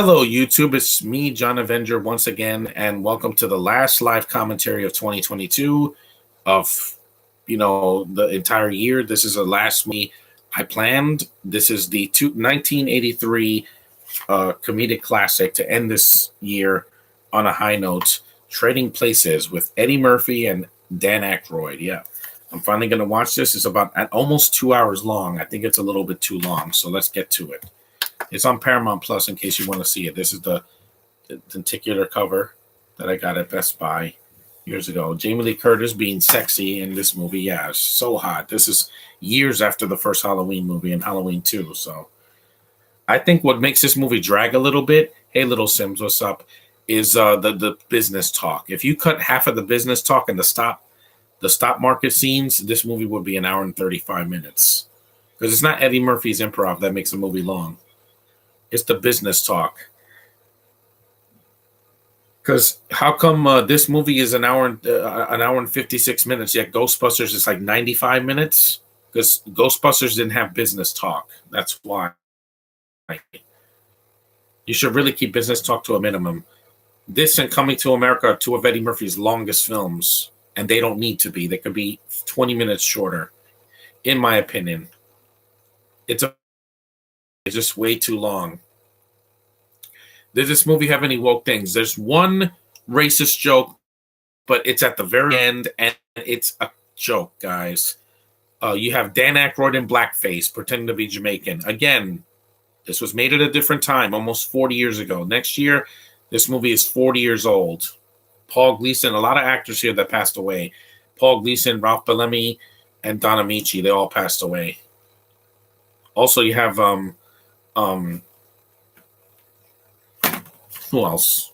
Hello, YouTube. It's me, John Avenger, once again, and welcome to the last live commentary of 2022 of, the entire year. This is the last me I planned. This is the 1983 comedic classic to end this year on a high note. Trading Places with Eddie Murphy and Dan Aykroyd. Yeah, I'm finally going to watch this. It's about almost 2 hours long. I think it's a little bit too long, so let's get to it. It's on Paramount Plus in case you want to see it. This is the particular cover that I got at Best Buy years ago. Jamie Lee Curtis being sexy in this movie. Yeah, it's so hot. This is years after the first Halloween movie and Halloween 2. So I think what makes this movie drag a little bit, hey, Little Sims, what's up, is the business talk. If you cut half of the business talk and the stop market scenes, this movie would be an hour and 35 minutes. Because it's not Eddie Murphy's improv that makes a movie long. It's the business talk. Because how come this movie is an hour and 56 minutes, yet Ghostbusters is like 95 minutes? Because Ghostbusters didn't have business talk. That's why. You should really keep business talk to a minimum. This and Coming to America are two of Eddie Murphy's longest films, and they don't need to be. They could be 20 minutes shorter, in my opinion. It's just way too long. Does this movie have any woke things? There's one racist joke, but it's at the very end, and it's a joke, guys. You have Dan Aykroyd in blackface, pretending to be Jamaican. Again, this was made at a different time, almost 40 years ago. Next year, this movie is 40 years old. Paul Gleason, a lot of actors here that passed away. Paul Gleason, Ralph Bellamy, and Don Amici, they all passed away. Also, you have who else?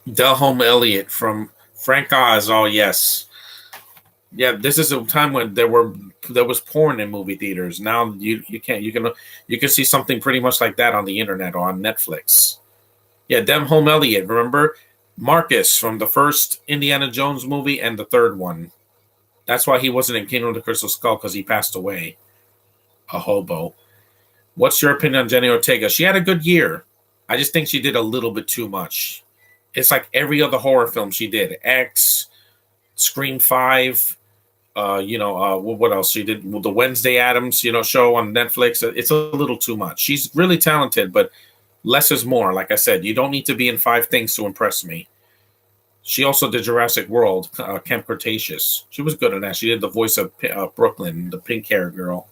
Delholm Elliott from Frank Oz. Oh yes, yeah. This is a time when there was porn in movie theaters. Now you can't. You can see something pretty much like that on the internet or on Netflix. Yeah, Delholm Elliott. Remember Marcus from the first Indiana Jones movie and the third one. That's why he wasn't in Kingdom of the Crystal Skull, because he passed away. A hobo. What's your opinion on Jenny Ortega? She had a good year. I just think she did a little bit too much. It's like every other horror film she did. X, Scream 5, what else? She did the Wednesday Addams, show on Netflix. It's a little too much. She's really talented, but less is more. Like I said, you don't need to be in 5 things to impress me. She also did Jurassic World, Camp Cretaceous. She was good in that. She did the voice of Brooklyn, the pink hair girl.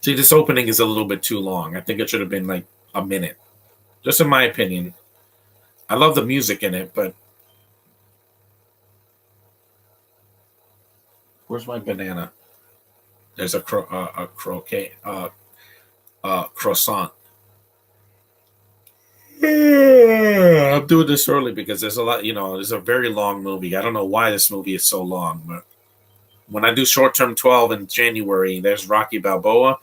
See, this opening is a little bit too long. I think it should have been like a minute. Just in my opinion. I love the music in it, but where's my banana? There's a croquet, croissant. I'm doing this early because there's a lot, it's a very long movie. I don't know why this movie is so long, but when I do Short Term 12 in January, there's Rocky Balboa.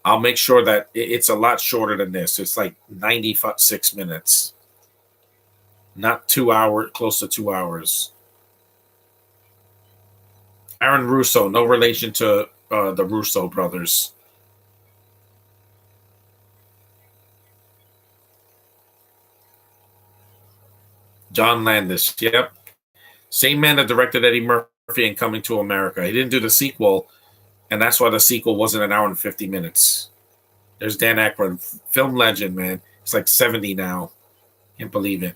I'll make sure that it's a lot shorter than this. It's like 96 minutes. Not 2 hours, close to 2 hours. Aaron Russo, no relation to the Russo brothers. John Landis, yep. Same man that directed Eddie Murphy in Coming to America. He didn't do the sequel, and that's why the sequel wasn't an hour and 50 minutes. There's Dan Aykroyd, film legend, man. He's like 70 now. Can't believe it.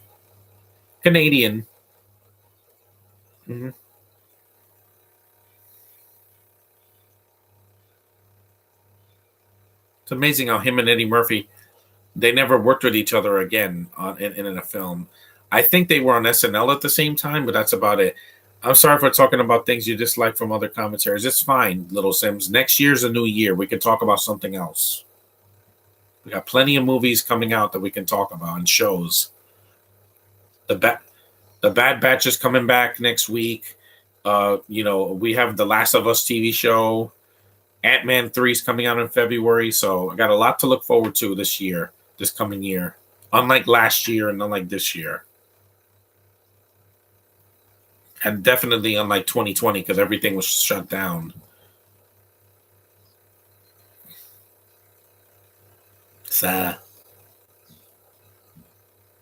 Canadian. Mm-hmm. It's amazing how him and Eddie Murphy, they never worked with each other again in a film. I think they were on SNL at the same time, but that's about it. I'm sorry for talking about things you dislike from other commentaries. It's fine, Little Sims. Next year's a new year. We can talk about something else. We got plenty of movies coming out that we can talk about and shows. The Bad Batch is coming back next week. We have the Last of Us TV show. Ant-Man 3 is coming out in February. So I got a lot to look forward to this coming year. Unlike last year and unlike this year. And definitely unlike 2020 because everything was shut down. Sad.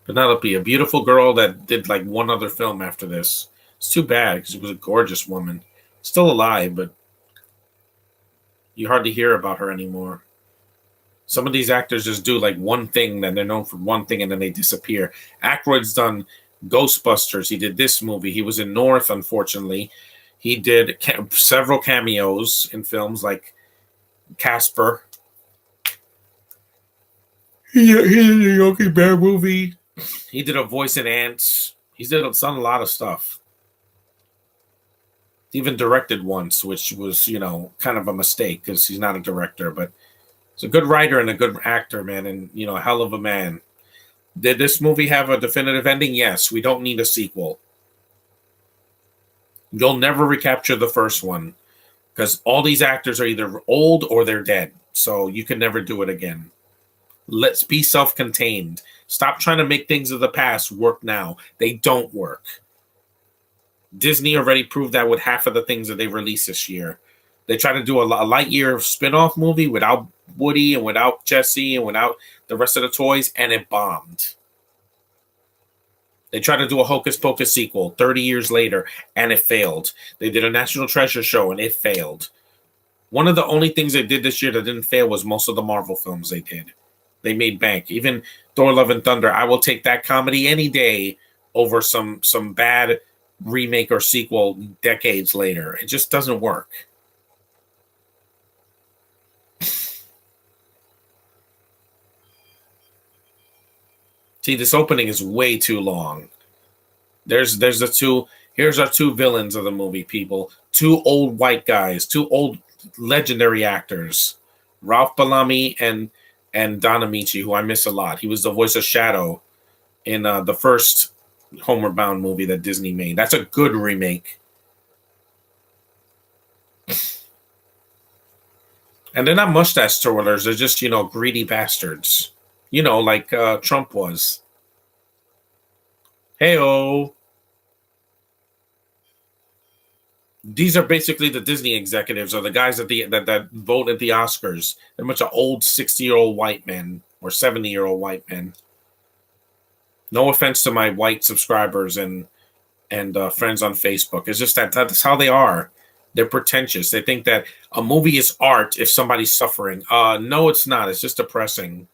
Penelope, a beautiful girl that did like one other film after this. It's too bad because she was a gorgeous woman. Still alive, but you hardly hear about her anymore. Some of these actors just do like one thing, then they're known for one thing, and then they disappear. Aykroyd's done Ghostbusters. He did this movie. He was in North, unfortunately. He did several cameos in films like Casper. He did a Yogi Bear movie. He did a voice in Ants. He's done a lot of stuff. He even directed once, which was, kind of a mistake because he's not a director, but he's a good writer and a good actor, man, and, a hell of a man. Did this movie have a definitive ending? Yes. We don't need a sequel. You'll never recapture the first one because all these actors are either old or they're dead. So you can never do it again. Let's be self-contained. Stop trying to make things of the past work now. They don't work. Disney already proved that with half of the things that they released this year. They tried to do a Lightyear spin-off movie without Woody and without Jesse and without the rest of the toys, and it bombed. They tried to do a Hocus Pocus sequel 30 years later, and it failed. They did a National Treasure show, and it failed. One of the only things they did this year that didn't fail was most of the Marvel films they did. They made bank. Even Thor: Love and Thunder, I will take that comedy any day over some bad remake or sequel decades later. It just doesn't work. See, this opening is way too long. There's the two. Here's our two villains of the movie, people. Two old white guys, two old legendary actors, Ralph Bellamy and Don Amici, who I miss a lot. He was the voice of Shadow in the first Homeward Bound movie that Disney made. That's a good remake. And they're not mustache twirlers. They're just, greedy bastards. Like Trump was. Hey-oh. These are basically the Disney executives or the guys that vote at the Oscars. They're a bunch of old 60-year-old white men or 70-year-old white men. No offense to my white subscribers and friends on Facebook. It's just that's how they are. They're pretentious. They think that a movie is art if somebody's suffering. No, it's not. It's just depressing.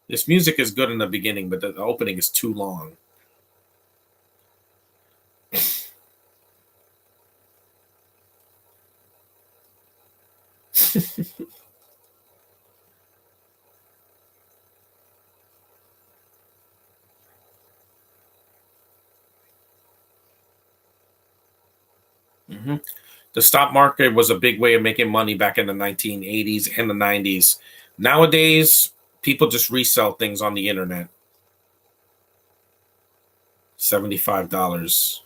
This music is good in the beginning, but the opening is too long. Mm-hmm. The stock market was a big way of making money back in the 1980s and the 90s. Nowadays, people just resell things on the internet. $75.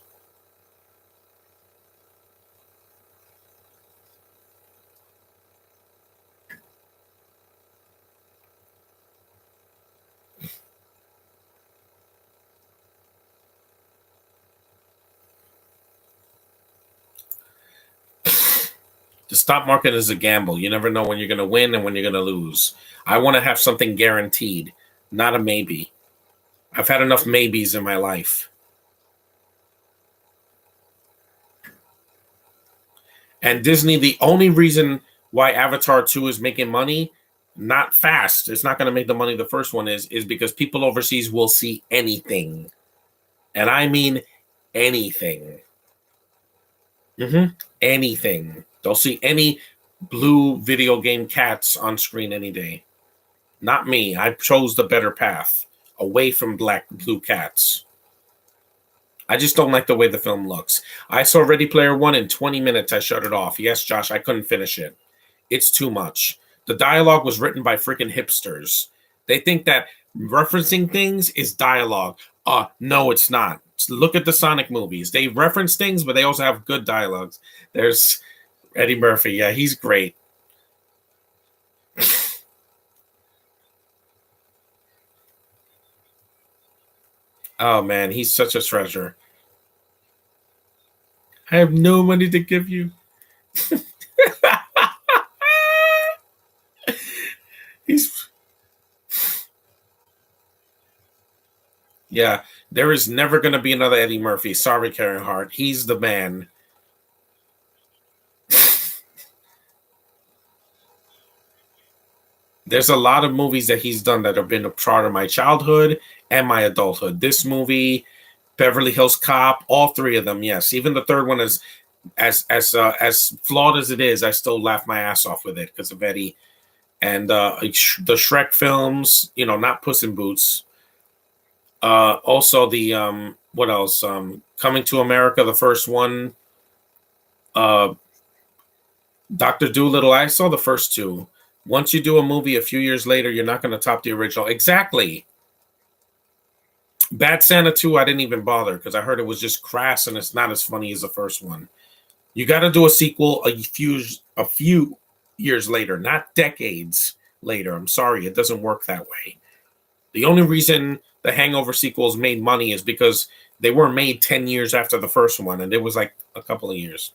The stock market is a gamble. You never know when you're going to win and when you're going to lose. I want to have something guaranteed, not a maybe. I've had enough maybes in my life. And Disney, the only reason why Avatar 2 is making money, not fast, it's not going to make the money the first one is because people overseas will see anything. And I mean anything. Anything. They'll see any blue video game cats on screen any day. Not me. I chose the better path, away from blue cats. I just don't like the way the film looks. I saw Ready Player One in 20 minutes. I shut it off. Yes, Josh, I couldn't finish it. It's too much. The dialogue was written by freaking hipsters. They think that referencing things is dialogue. No, it's not. Look at the Sonic movies. They reference things, but they also have good dialogues. There's Eddie Murphy. Yeah, he's great. Oh, man, he's such a treasure. I have no money to give you. he's Yeah, there is never going to be another Eddie Murphy. Sorry, Karen Hart. He's the man. There's a lot of movies that he's done that have been a part of my childhood and my adulthood. This movie, Beverly Hills Cop, all three of them, yes. Even the third one is as flawed as it is. I still laugh my ass off with it because of Eddie. And the Shrek films, not Puss in Boots. Also the what else? Coming to America, the first one. Uh, Doctor Doolittle. I saw the first two. Once you do a movie a few years later, you're not going to top the original. Exactly. Bad Santa 2, I didn't even bother because I heard it was just crass and it's not as funny as the first one. You got to do a sequel a few years later, not decades later. I'm sorry, it doesn't work that way. The only reason the Hangover sequels made money is because they were made 10 years after the first one, and it was like a couple of years.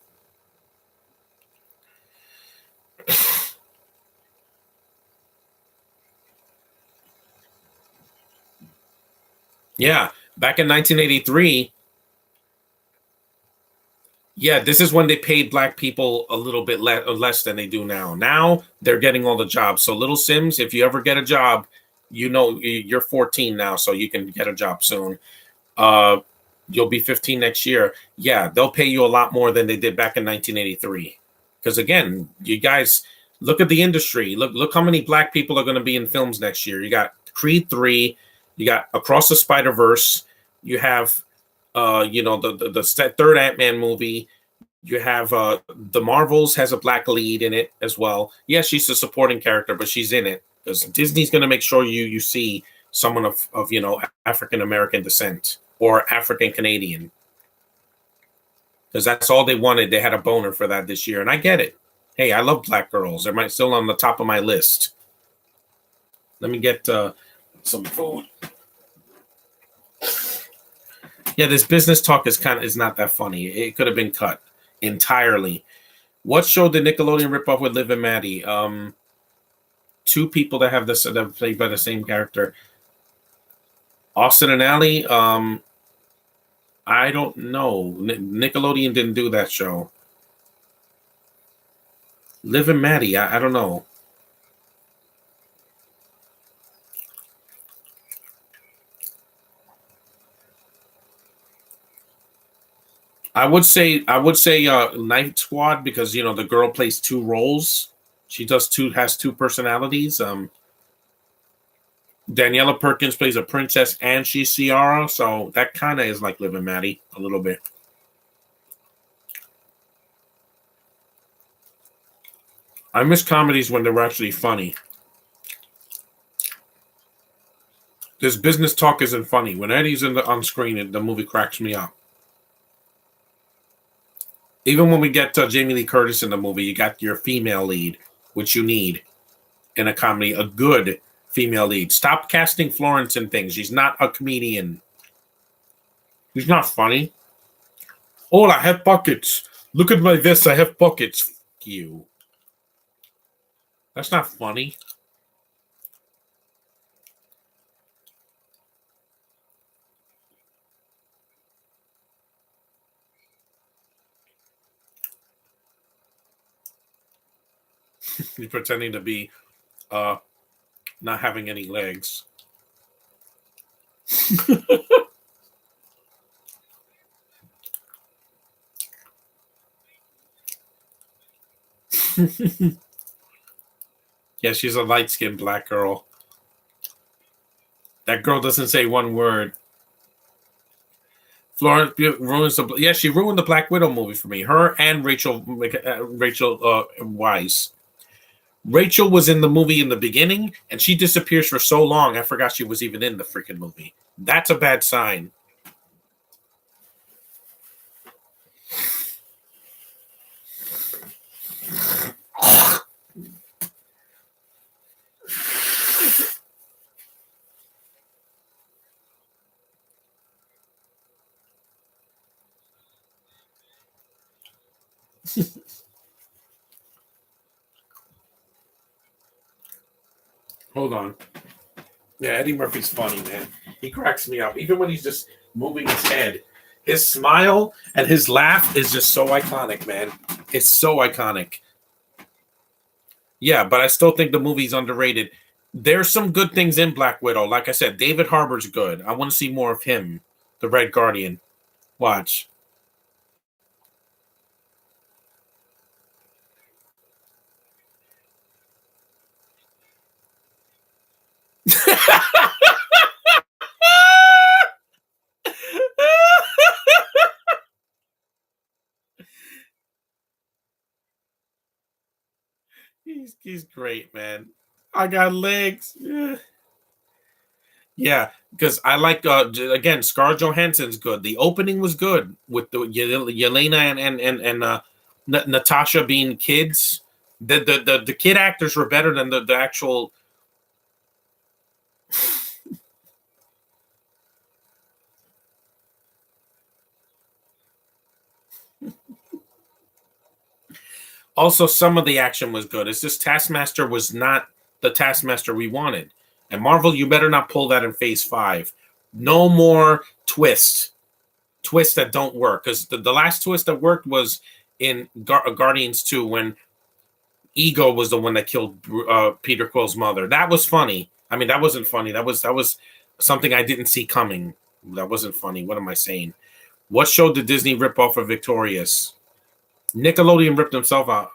Yeah, back in 1983. Yeah, this is when they paid black people a little bit less than they do now. Now they're getting all the jobs. So Little Sims, if you ever get a job, you're 14 now, so you can get a job soon. Uh, you'll be 15 next year. Yeah, they'll pay you a lot more than they did back in 1983. Because again, you guys look at the industry. Look how many black people are going to be in films next year. You got Creed 3, you got Across the Spider-Verse, you have the third Ant-Man movie. You have the Marvels has a black lead in it as well. Yeah, she's a supporting character, but she's in it because Disney's going to make sure you see someone of African American descent or African Canadian because that's all they wanted. They had a boner for that this year, and I get it. Hey, I love black girls. They're still on the top of my list. Let me get some food. Yeah, this business talk is not that funny. It could have been cut entirely. What show did Nickelodeon rip off with Liv and Maddie? Two people that have this that have played by the same character. Austin and Ally. I don't know. Nickelodeon didn't do that show. Liv and Maddie. I don't know. I would say Night Squad because the girl plays two roles. She has two personalities. Daniela Perkins plays a princess and she's Ciara, so that kind of is like Liv and Maddie a little bit. I miss comedies when they were actually funny. This business talk isn't funny. When Eddie's on screen, the movie cracks me up. Even when we get Jamie Lee Curtis in the movie, you got your female lead, which you need in a comedy, a good female lead. Stop casting Florence in things. She's not a comedian. She's not funny. Oh, I have pockets. Look at my vest. I have pockets. Fuck you. That's not funny. He's pretending to be not having any legs. Yeah, she's a light skinned black girl. That girl doesn't say one word. Florence ruins the. Yeah, she ruined the Black Widow movie for me. Her and Rachel Weisz. Rachel was in the movie in the beginning, and she disappears for so long. I forgot she was even in the freaking movie. That's a bad sign. Hold on. Yeah, Eddie Murphy's funny, man. He cracks me up. Even when he's just moving his head. His smile and his laugh is just so iconic, man. It's so iconic. Yeah, but I still think the movie's underrated. There's some good things in Black Widow. Like I said, David Harbour's good. I want to see more of him, the Red Guardian. Watch. He's great, man. I got legs. Yeah, because I like again, Scarlett Johansson's good. The opening was good with the Yelena and Natasha being kids. The kid actors were better than the actual. Also, some of the action was good. It's just Taskmaster was not the Taskmaster we wanted. And Marvel, you better not pull that in Phase 5. No more twists that don't work. Because the last twist that worked was in Guardians 2 when Ego was the one that killed Peter Quill's mother. That was funny. I mean, that wasn't funny. That was something I didn't see coming. That wasn't funny. What am I saying? What show did Disney rip off of Victorious? Nickelodeon ripped himself out.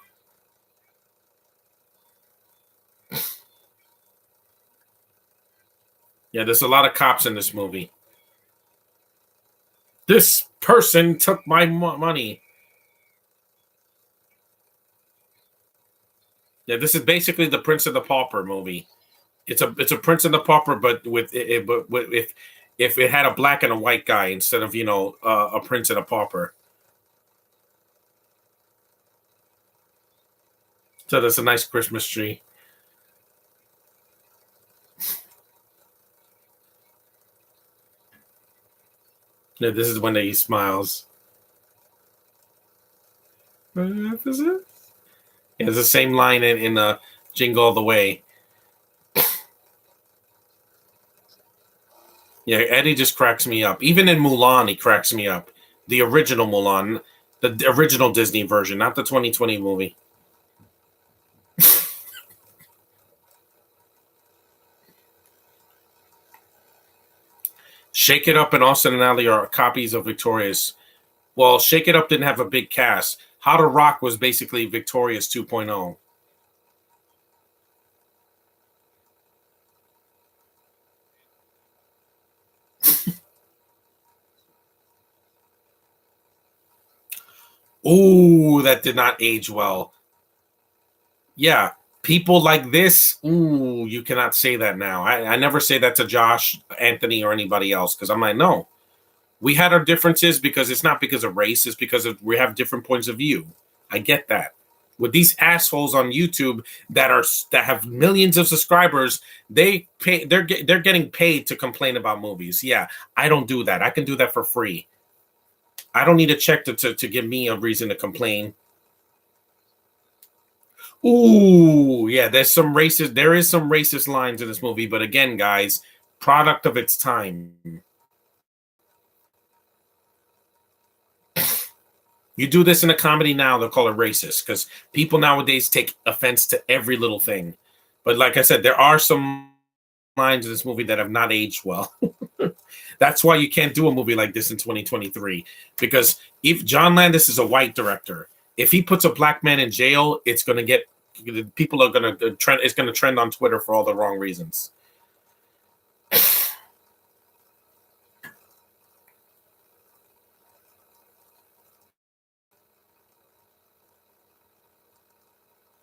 Yeah, there's a lot of cops in this movie. This person took my money. Yeah, this is basically the Prince of the Pauper movie. It's a Prince and the Pauper, but if it had a black and a white guy instead of a Prince and a Pauper. So that's a nice Christmas tree. Yeah, this is when he smiles. Is it? Yeah, it's the same line in Jingle All the Way. Yeah, Eddie just cracks me up. Even in Mulan, he cracks me up. The original Mulan, the original Disney version, not the 2020 movie. Shake It Up and Austin and Ally are copies of Victorious. Well, Shake It Up didn't have a big cast. How to Rock was basically Victorious 2.0. Ooh, that did not age well. Yeah, people like this. Ooh, you cannot say that now. I never say that to Josh, Anthony, or anybody else because I'm like, no. We had our differences because it's not because of race, it's because we have different points of view. I get that. With these assholes on YouTube that have millions of subscribers, they're getting paid to complain about movies. Yeah, I don't do that. I can do that for free. I don't need a check to give me a reason to complain. Ooh, yeah, there is some racist lines in this movie, but again, guys, product of its time. You do this in a comedy now, they'll call it racist because people nowadays take offense to every little thing. But like I said, there are some lines in this movie that have not aged well. That's why you can't do a movie like this in 2023. Because if John Landis is a white director, if he puts a black man in jail, it's going to get people are going to trend. It's going to trend on Twitter for all the wrong reasons.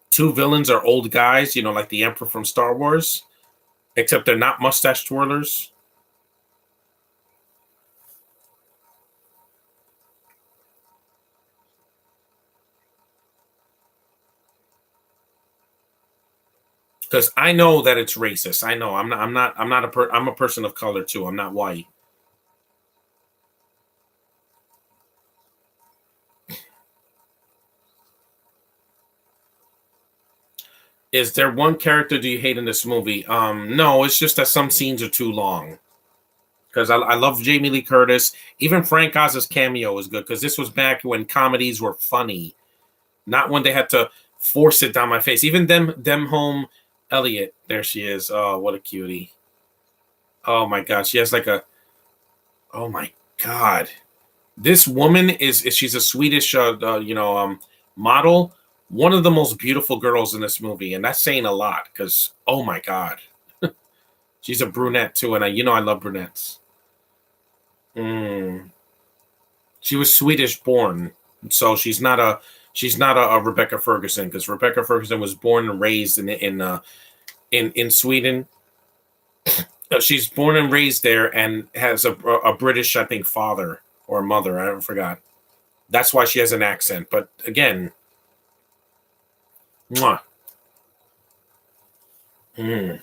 Two villains are old guys, like the Emperor from Star Wars, except they're not mustache twirlers. Because I know that it's racist. I know I'm a person of color too. I'm not white. Is there one character do you hate in this movie? No, it's just that some scenes are too long. because I love Jamie Lee Curtis. Even Frank Oza's cameo is good because this was back when comedies were funny, not when they had to force it down my face. Even them home Elliot, there she is. Oh, what a cutie. Oh my god, she has like a. Oh my god, this woman is she's a Swedish model, one of the most beautiful girls in this movie, and that's saying a lot because oh my god, she's a brunette too, and I love brunettes. Mm. She was Swedish born, so she's not a Rebecca Ferguson because Rebecca Ferguson was born and raised in Sweden. She's born and raised there and has a British, I think, father or mother. I don't forgot. That's why she has an accent. But again, mwah. Mm,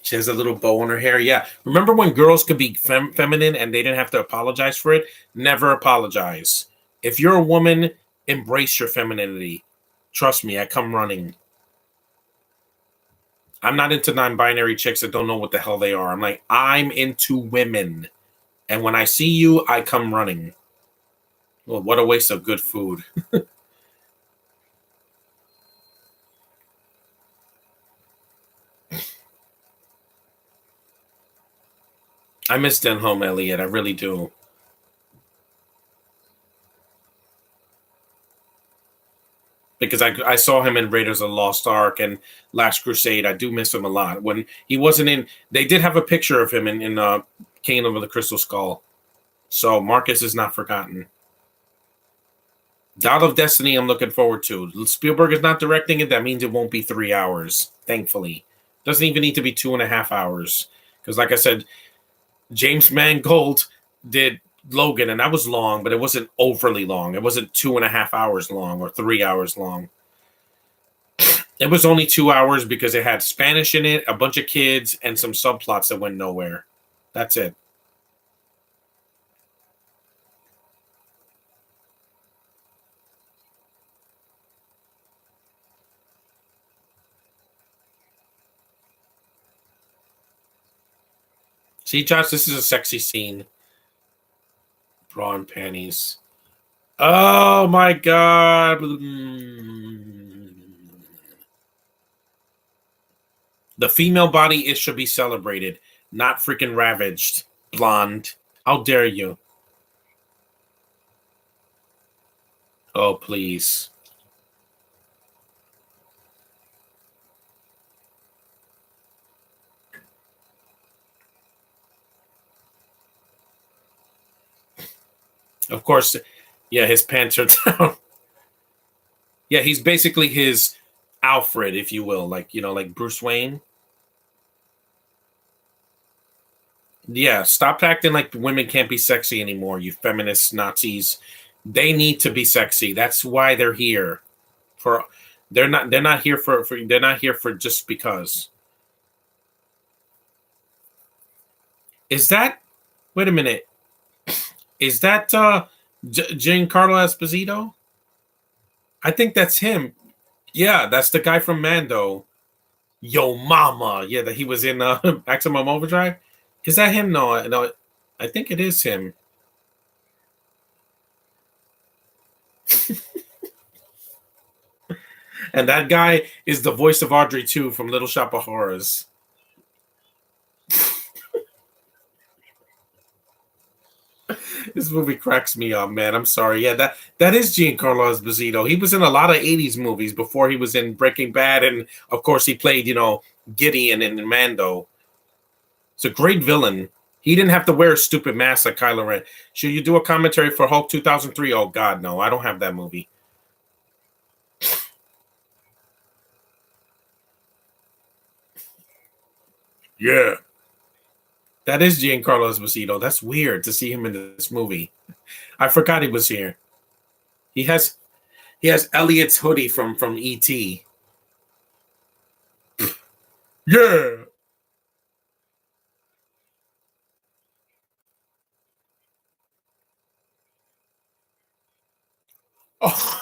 she has a little bow in her hair. Yeah. Remember when girls could be feminine and they didn't have to apologize for it? Never apologize. If you're a woman, embrace your femininity. Trust me, I come running. I'm not into non-binary chicks that don't know what the hell they are. I'm into women. And when I see you, I come running. Well, what a waste of good food. I miss Denholm Elliott. I really do. Because I saw him in Raiders of the Lost Ark and Last Crusade. I do miss him a lot. When he wasn't in, they did have a picture of him in Kingdom of the Crystal Skull. So Marcus is not forgotten. Dial of Destiny, I'm looking forward to. Spielberg is not directing it. That means it won't be 3 hours, thankfully. Doesn't even need to be 2.5 hours. Because, like I said, James Mangold did Logan, and that was long, but it wasn't overly long. It wasn't 2.5 hours long or 3 hours long. It was only 2 hours because it had Spanish in it, a bunch of kids, and some subplots that went nowhere. That's it. See, Josh, this is a sexy scene. Bra and panties. Oh my god. The female body is should be celebrated, not freaking ravaged. Blonde. How dare you? Oh, please. Of course, yeah, his pants are down. Yeah, he's basically his Alfred, if you will, like Bruce Wayne. Yeah, stop acting like women can't be sexy anymore, you feminist Nazis. They need to be sexy. That's why they're here. For they're not here for they're not here for just because. Is that wait a minute. Is that Giancarlo Esposito? I think that's him. Yeah, that's the guy from Mando. Yo mama. Yeah, that he was in Maximum Overdrive. Is that him? No, no. I think it is him. And that guy is the voice of Audrey too from Little Shop of Horrors. This movie cracks me up, man. I'm sorry. Yeah, that is Giancarlo Esposito. He was in a lot of '80s movies before he was in Breaking Bad, and of course he played, Gideon in Mando. It's a great villain. He didn't have to wear a stupid mask like Kylo Ren. Should you do a commentary for Hulk 2003? Oh God, no, I don't have that movie. Yeah, that is Giancarlo Esposito. That's weird to see him in this movie. I forgot he was here. He has Elliot's hoodie from ET. Yeah. Oh.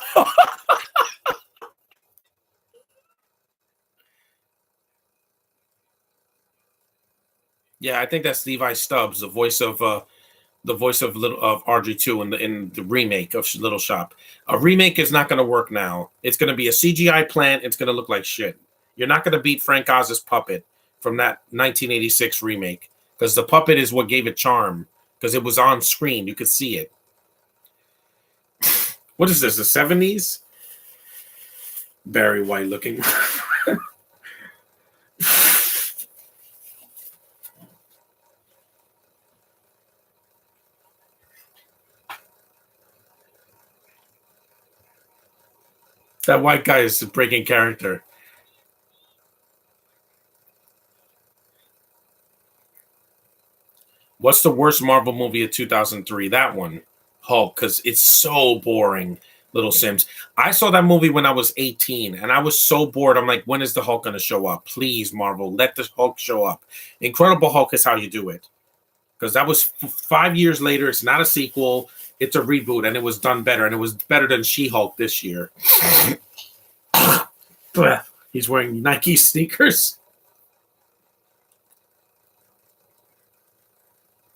Yeah, I think that's Levi Stubbs, the voice of little of RG2 in the remake of Little Shop. A remake is not going to work now. It's going to be a CGI plant. It's going to look like shit. You're not going to beat Frank Oz's puppet from that 1986 remake because the puppet is what gave it charm because it was on screen. You could see it. What is this? The 70s? Barry White looking. That white guy is breaking character. What's the worst Marvel movie of 2003? That one, Hulk, because it's so boring. Little Sims. I saw that movie when I was 18, and I was so bored. I'm like, when is the Hulk going to show up? Please, Marvel, let the Hulk show up. Incredible Hulk is how you do it, because that was 5 years later. It's not a sequel. It's a reboot, and it was done better, and it was better than She-Hulk this year. He's wearing Nike sneakers.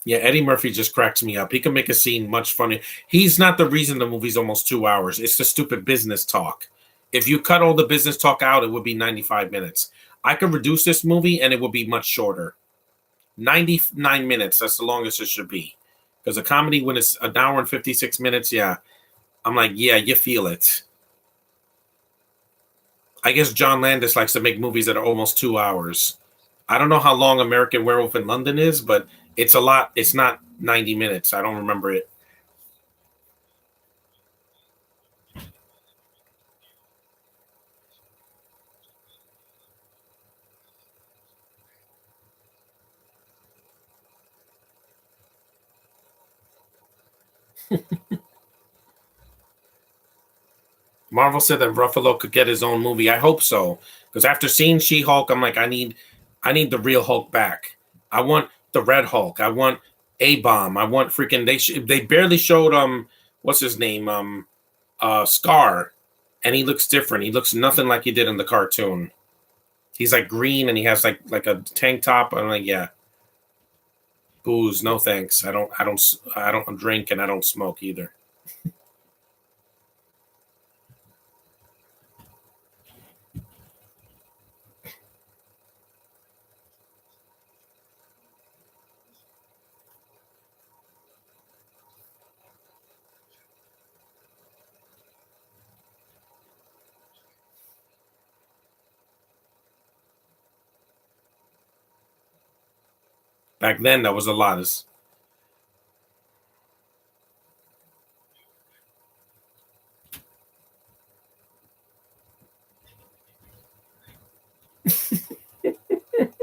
Yeah, Eddie Murphy just cracks me up. He can make a scene much funnier. He's not the reason the movie's almost 2 hours. It's the stupid business talk. If you cut all the business talk out, it would be 95 minutes. I could reduce this movie and it would be much shorter. 99 minutes. That's the longest it should be. Because a comedy, when it's an hour and 56 minutes, yeah, I'm like, yeah, you feel it. I guess John Landis likes to make movies that are almost 2 hours. I don't know how long American Werewolf in London is, but it's a lot. It's not 90 minutes. I don't remember it. Marvel said that Ruffalo could get his own movie. I hope so, because after seeing She-Hulk, I'm like, I need the real Hulk back. I want the Red Hulk. I want A Bomb. I want freaking. They barely showed what's his name Scar, and he looks different. He looks nothing like he did in the cartoon. He's like green and he has like a tank top. I'm like, yeah, booze, no thanks. I don't drink and I don't smoke either. Back then, that was a lot.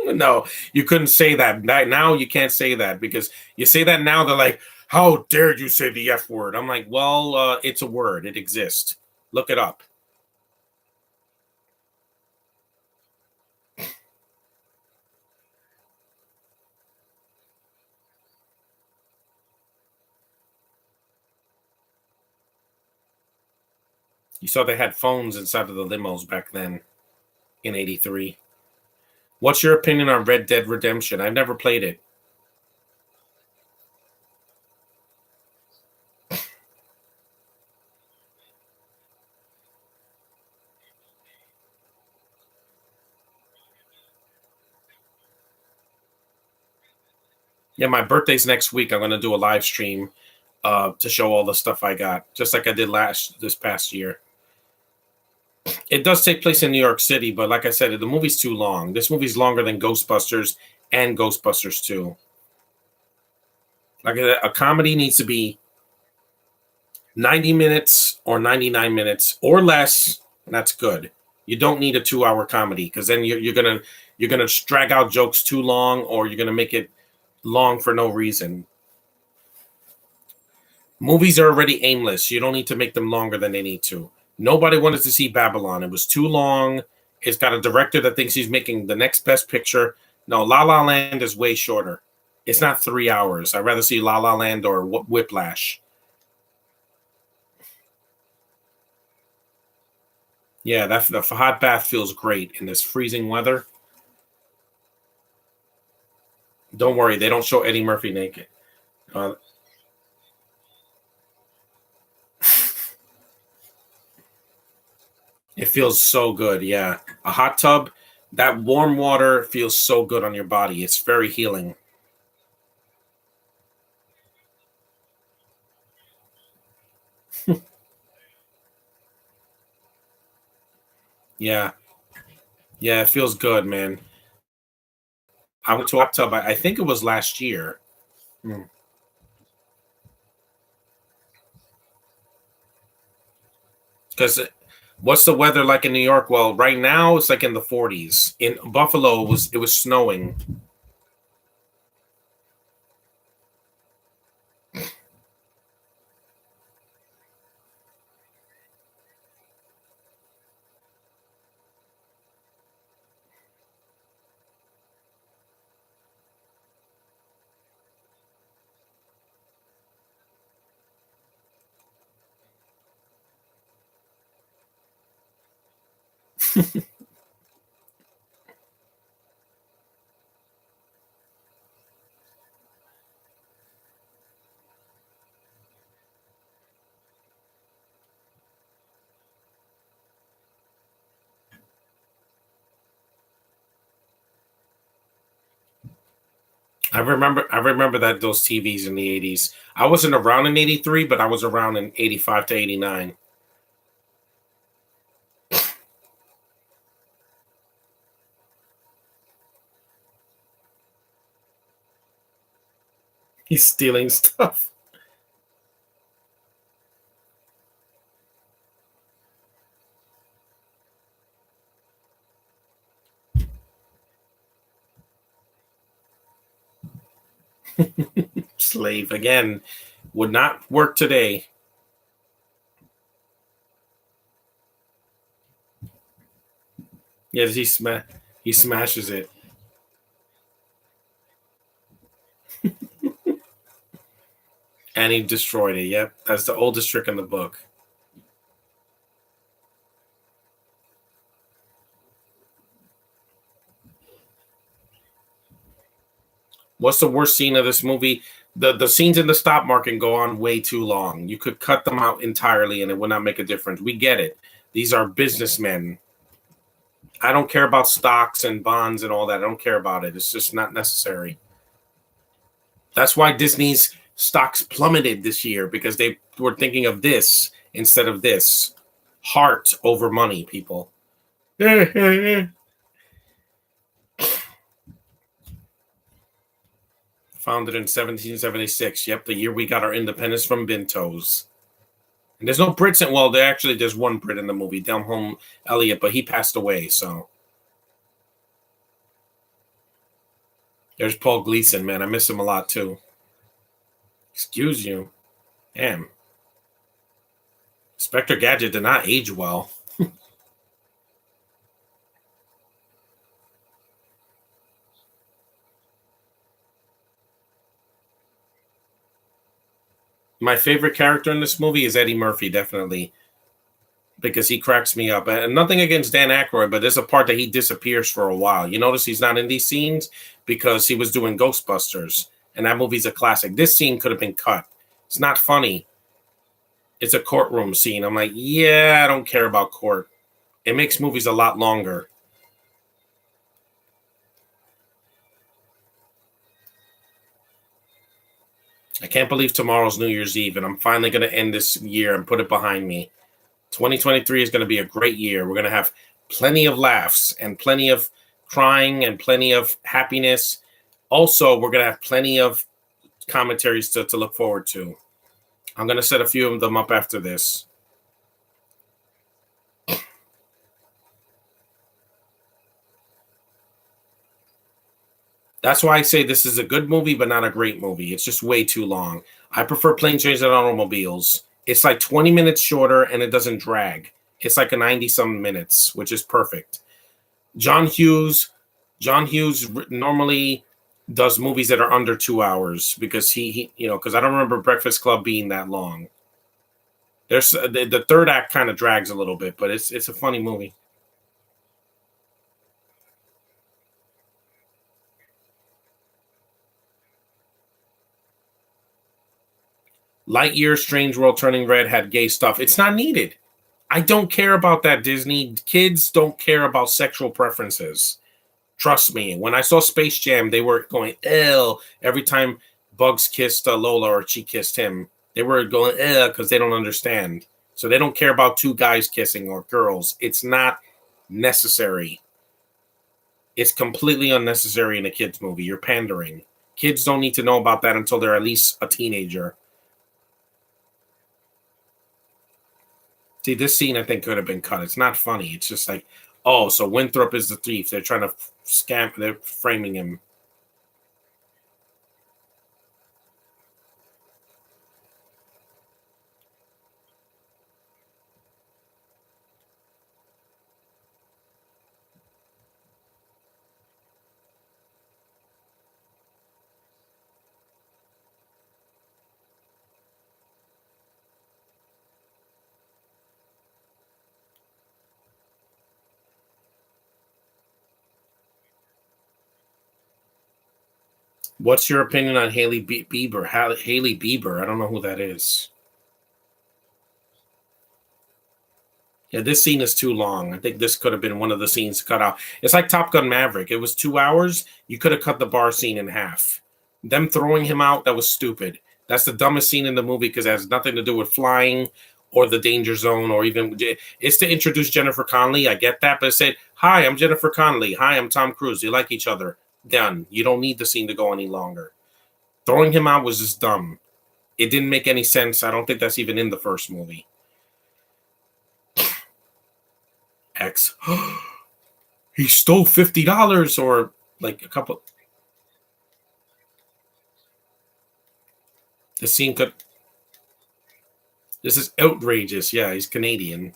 No, you couldn't say that. Now you can't say that because you say that now, they're like, "How dare you say the F word?" I'm like, "Well, it's a word. It exists. Look it up." You saw they had phones inside of the limos back then in '83. What's your opinion on Red Dead Redemption? I've never played it. Yeah, my birthday's next week. I'm gonna do a live stream to show all the stuff I got, just like I did this past year. It does take place in New York City, but like I said, the movie's too long. This movie's longer than Ghostbusters and Ghostbusters 2. Like a comedy needs to be 90 minutes or 99 minutes or less, and that's good. You don't need a 2 hour comedy because then you're gonna drag out jokes too long or you're gonna make it long for no reason. Movies are already aimless. You don't need to make them longer than they need to. Nobody wanted to see Babylon. It was too long. It's got a director that thinks he's making the next best picture. No, La La Land is way shorter. It's not 3 hours. I'd rather see La La Land or Whiplash. Yeah, that the hot bath feels great in this freezing weather. Don't worry, they don't show Eddie Murphy naked. Uh, it feels so good. Yeah, a hot tub, that warm water feels so good on your body. It's very healing. Yeah, yeah, it feels good, man. I went to a hot tub. I think it was last year. Because what's the weather like in New York? Well, right now it's like in the 40s. In Buffalo, it was snowing. I remember that those TVs in the 80s. I wasn't around in 83, but I was around in 85 to 89. He's stealing stuff. Slave again. Would not work today. Yes, he smashes it. And he destroyed it. Yep. That's the oldest trick in the book. What's the worst scene of this movie? The scenes in the stop market go on way too long. You could cut them out entirely and it would not make a difference. We get it. These are businessmen. I don't care about stocks and bonds and all that. I don't care about it. It's just not necessary. That's why Disney's stocks plummeted this year because they were thinking of this instead of this. Heart over money, people. Founded in 1776. Yep, the year we got our independence from Bintos. And there's no Brits in, well, there's one Brit in the movie, Delhome Elliott, but he passed away, so there's Paul Gleason, man. I miss him a lot too. Excuse you. Damn. Spectre Gadget did not age well. My favorite character in this movie is Eddie Murphy, definitely, because he cracks me up. And nothing against Dan Aykroyd, but there's a part that he disappears for a while. You notice he's not in these scenes because he was doing Ghostbusters, and that movie's a classic. This scene could have been cut. It's not funny. It's a courtroom scene. I'm like, yeah, I don't care about court. It makes movies a lot longer. I can't believe tomorrow's New Year's Eve, and I'm finally going to end this year and put it behind me. 2023 is going to be a great year. We're going to have plenty of laughs and plenty of crying and plenty of happiness. Also, we're going to have plenty of commentaries to look forward to. I'm going to set a few of them up after this. That's why I say this is a good movie, but not a great movie. It's just way too long. I prefer Planes, Trains, and Automobiles. It's like 20 minutes shorter and it doesn't drag. It's like a 90 some minutes, which is perfect. John Hughes, John Hughes normally does movies that are under 2 hours because because I don't remember Breakfast Club being that long. There's the third act kind of drags a little bit, but it's a funny movie. Lightyear, Strange World, Turning Red had gay stuff. It's not needed. I don't care about that, Disney. Kids don't care about sexual preferences. Trust me. When I saw Space Jam, they were going, ew, every time Bugs kissed Lola or she kissed him. They were going, ew, because they don't understand. So they don't care about two guys kissing or girls. It's not necessary. It's completely unnecessary in a kid's movie. You're pandering. Kids don't need to know about that until they're at least a teenager. See, this scene I think could have been cut. It's not funny. It's just like, oh, so Winthrop is the thief. They're trying to scam. They're framing him. What's your opinion on Hailey Bieber? Hailey Bieber. I don't know who that is. Yeah, this scene is too long. I think this could have been one of the scenes cut out. It's like Top Gun Maverick. It was 2 hours. You could have cut the bar scene in half. Them throwing him out, that was stupid. That's the dumbest scene in the movie because it has nothing to do with flying or the danger zone or even it's to introduce Jennifer Connelly. I get that, but it said, "Hi, I'm Jennifer Connelly. Hi, I'm Tom Cruise. You like each other." Done. You don't need the scene to go any longer. Throwing him out was just dumb. It didn't make any sense. I don't think that's even in the first movie. X. He stole $50 or like a couple. The scene could. This is outrageous. Yeah, he's Canadian.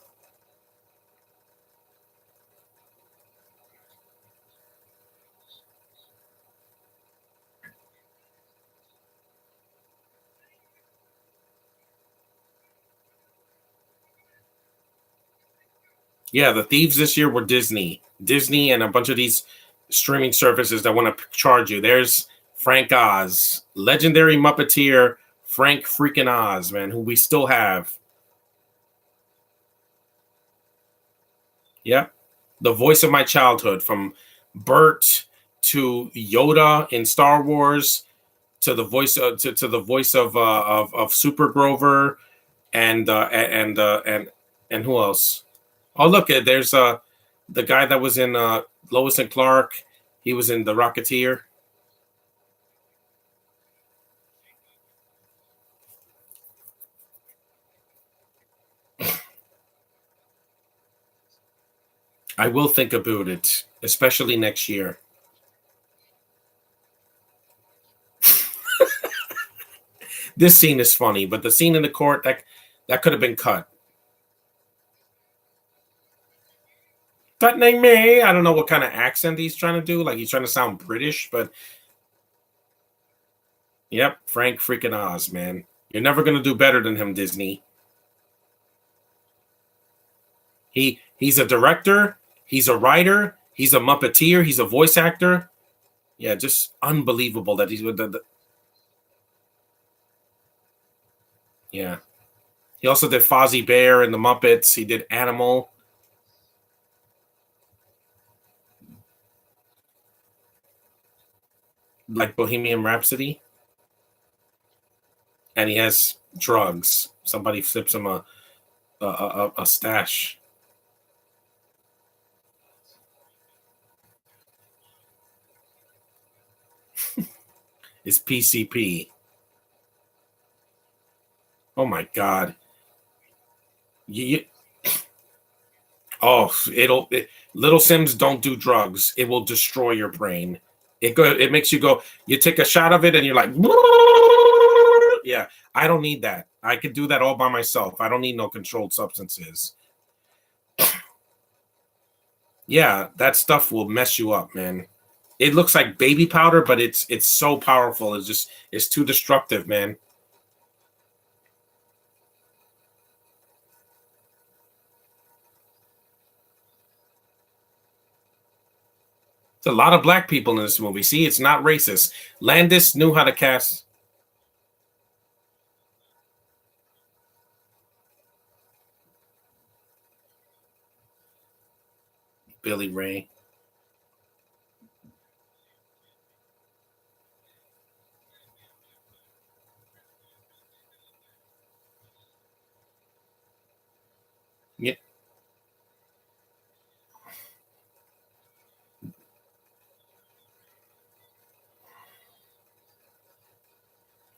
Yeah, the thieves this year were Disney. Disney and a bunch of these streaming services that want to charge you. There's Frank Oz, legendary Muppeteer Frank freaking Oz, man, who we still have. Yeah. The voice of my childhood, from Bert to Yoda in Star Wars to the voice to the voice of Super Grover and who else? Oh, look, there's the guy that was in Lois and Clark. He was in The Rocketeer. I will think about it, especially next year. This scene is funny, but the scene in the court that could have been cut. Threatening me. I don't know what kind of accent he's trying to do. Like he's trying to sound British, but yep, Frank freaking Oz, man. You're never gonna do better than him, Disney. He's a director, he's a writer, he's a Muppeteer, he's a voice actor. Yeah, just unbelievable that he's with yeah. He also did Fozzie Bear and the Muppets. He did Animal. Like Bohemian Rhapsody. And he has drugs. Somebody flips him a stash. It's PCP. Oh my God. You, oh, Little Sims don't do drugs. It will destroy your brain. It makes you go. You take a shot of it and you're like, yeah. I don't need that. I could do that all by myself. I don't need no controlled substances. Yeah, that stuff will mess you up, man. It looks like baby powder, but it's so powerful. It's too destructive, man. There's a lot of black people in this movie. See, it's not racist. Landis knew how to cast. Billy Ray. Yeah.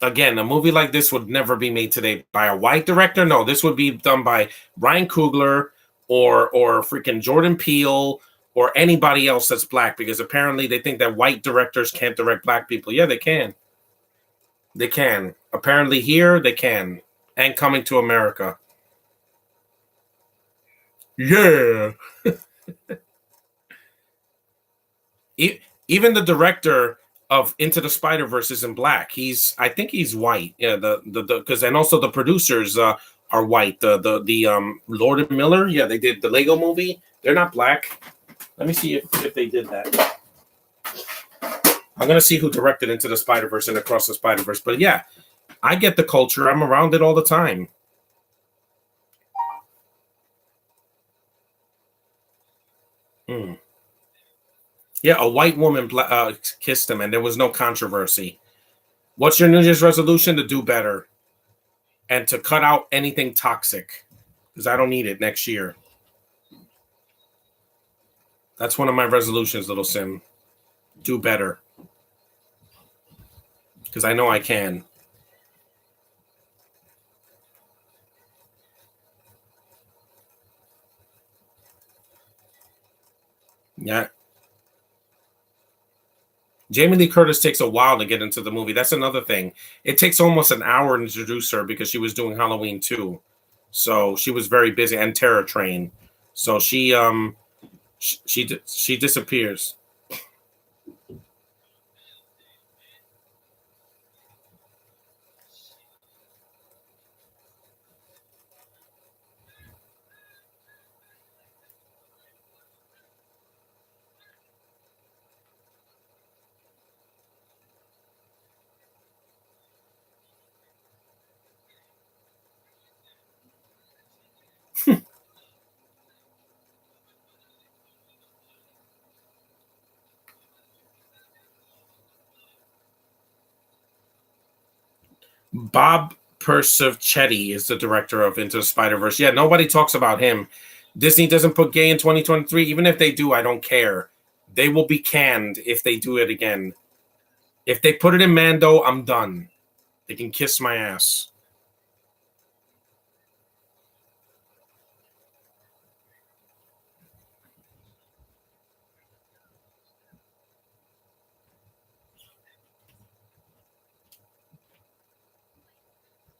Again, a movie like this would never be made today by a white director. No, this would be done by Ryan Coogler or freaking Jordan Peele or anybody else that's black, because apparently they think that white directors can't direct black people. Yeah, they can. They can. Apparently here they can. And Coming to America. Yeah. E- Even the director of Into the Spider Verse is in black. I think he's white. Yeah, the because and also the producers are white. The Lord and Miller. Yeah, they did the Lego Movie. They're not black. Let me see if they did that. I'm gonna see who directed Into the Spider Verse and Across the Spider Verse. But yeah, I get the culture. I'm around it all the time. Hmm. Yeah, a white woman kissed him, and there was no controversy. What's your New Year's resolution? To do better and to cut out anything toxic, because I don't need it next year. That's one of my resolutions, little Sim. Do better, because I know I can. Yeah. Jamie Lee Curtis takes a while to get into the movie. That's another thing. It takes almost an hour to introduce her because she was doing Halloween 2. So she was very busy, and Terror Train. So she disappears. Bob Persichetti is the director of Into the Spider Verse. Yeah, nobody talks about him. Disney doesn't put gay in 2023. Even if they do, I don't care. They will be canned if they do it again. If they put it in Mando, I'm done. They can kiss my ass.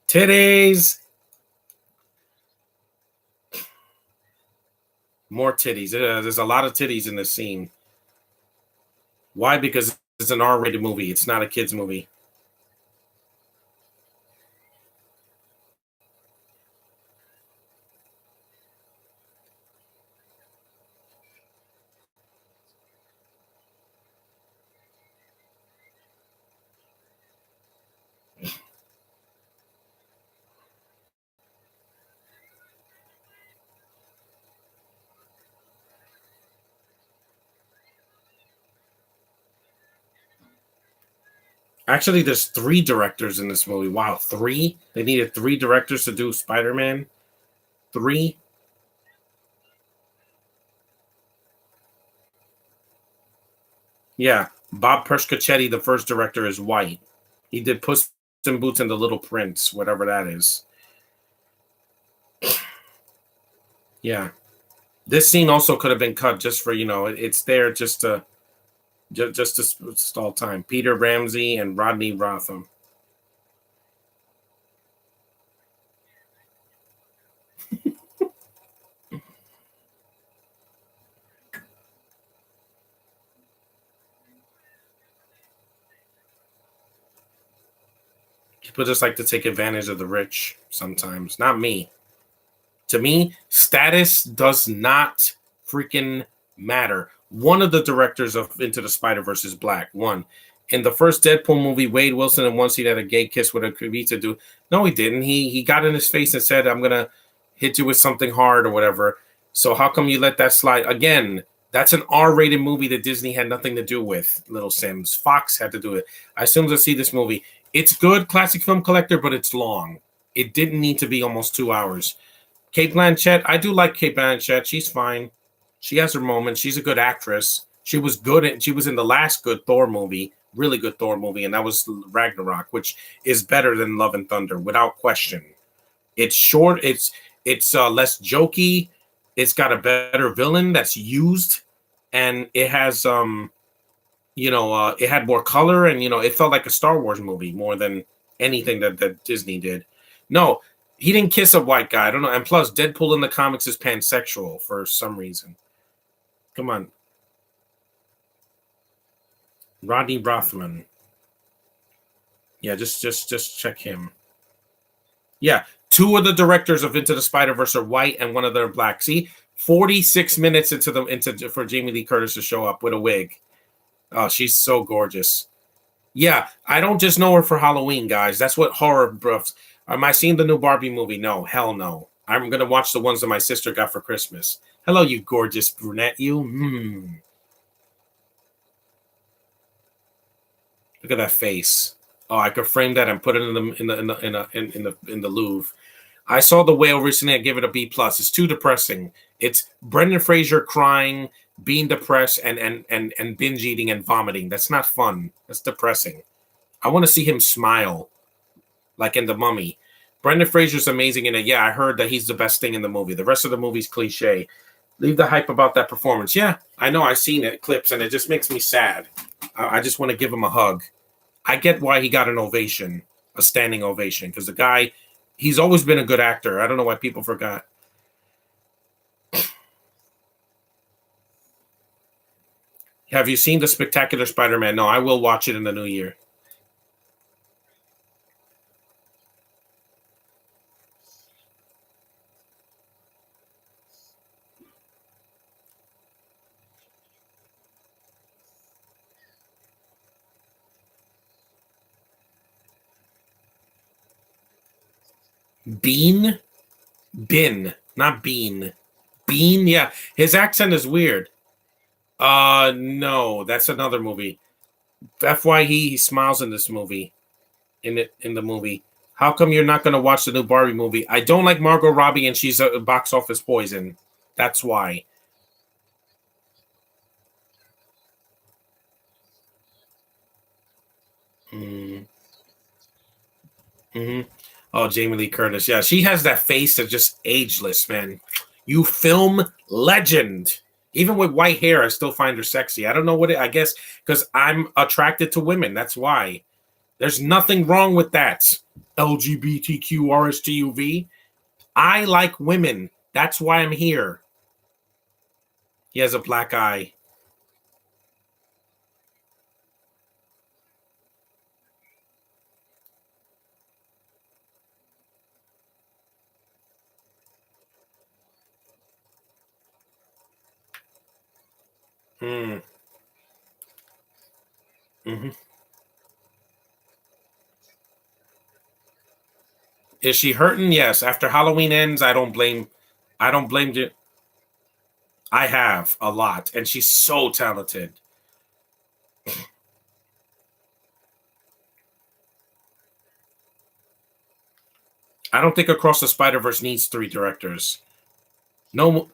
Titties. More titties. There's a lot of titties in this scene. Why? Because it's an R-rated movie. It's not a kids movie. Actually, there's 3 directors in this movie. Wow, 3? They needed 3 directors to do Spider-Man. 3? Yeah. Bob Persichetti, the first director, is white. He did Puss in Boots and the Little Prince, whatever that is. Yeah. This scene also could have been cut just for, it's there just to stall time. Peter Ramsey and Rodney Rotham. People just like to take advantage of the rich sometimes. Not me. To me, status does not freaking matter. One of the directors of Into the Spider Verse is black. One. In the first Deadpool movie, Wade Wilson and one scene had a gay kiss with a Kavita dude. No, he didn't. He got in his face and said, "I'm gonna hit you with something hard" or whatever. So how come you let that slide again? That's an R-rated movie that Disney had nothing to do with. Little Sims, Fox had to do it. I assume to see this movie. It's good, classic film collector, but it's long. It didn't need to be almost 2 hours. Kate Blanchett, I do like Kate Blanchett. She's fine. She has her moments. She's a good actress. She was good. She was in the last good Thor movie, really good Thor movie, and that was Ragnarok, which is better than Love and Thunder without question. It's short. It's less jokey. It's got a better villain that's used, and it has it had more color, and it felt like a Star Wars movie more than anything that Disney did. No, he didn't kiss a white guy. I don't know. And plus, Deadpool in the comics is pansexual for some reason. Come on. Rodney Rothman. Yeah, just check him. Yeah, two of the directors of Into the Spider-Verse are white and one of them are black. See, 46 minutes for Jamie Lee Curtis to show up with a wig. Oh, she's so gorgeous. Yeah, I don't just know her for Halloween, guys. That's what horror buffs. Am I seeing the new Barbie movie? No, hell no. I'm gonna watch the ones that my sister got for Christmas. Hello, you gorgeous brunette, you. Look at that face. Oh, I could frame that and put it in the Louvre. I saw The Whale recently. I give it a B plus. It's too depressing. It's Brendan Fraser crying, being depressed, and binge eating and vomiting. That's not fun. That's depressing. I want to see him smile, like in The Mummy. Brendan Fraser's amazing in it. Yeah, I heard that he's the best thing in the movie. The rest of the movie's cliche. Leave the hype about that performance. Yeah, I know. I've seen it clips, and it just makes me sad. I just want to give him a hug. I get why he got an ovation, a standing ovation, because the guy, he's always been a good actor. I don't know why people forgot. Have you seen The Spectacular Spider-Man? No, I will watch it in the new year. Bean? Bin, not Bean. Bean? Yeah, his accent is weird. No, that's another movie. FYE, he smiles in this movie. In the movie. How come you're not going to watch the new Barbie movie? I don't like Margot Robbie, and she's a box office poison. That's why. Mm. Hmm. Oh, Jamie Lee Curtis. Yeah, she has that face that's just ageless, man. You film legend. Even with white hair, I still find her sexy. I don't know what I guess because I'm attracted to women. That's why. There's nothing wrong with that. LGBTQ I like women. That's why I'm here. He has a black eye. Mm. Hmm. Is she hurting? Yes. After Halloween ends, I don't blame. I don't blame you. I have a lot, and she's so talented. I don't think Across the Spider Verse needs three directors. No,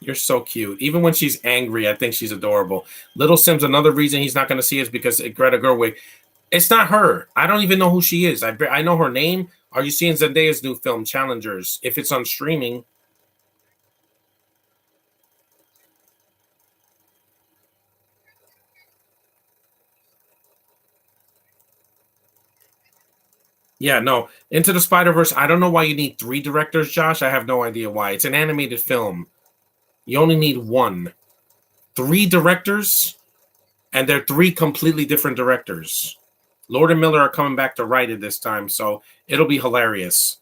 you're so cute. Even when she's angry, I think she's adorable. Little Sims, another reason he's not going to see is because Greta Gerwig. It's not her. I don't even know who she is. I know her name. Are you seeing Zendaya's new film, Challengers? If it's on streaming, yeah, no. Into the Spider Verse. I don't know why you need three directors, Josh. I have no idea why. It's an animated film. You only need one. Three directors, and they're three completely different directors. Lord and Miller are coming back to write it this time, so it'll be hilarious.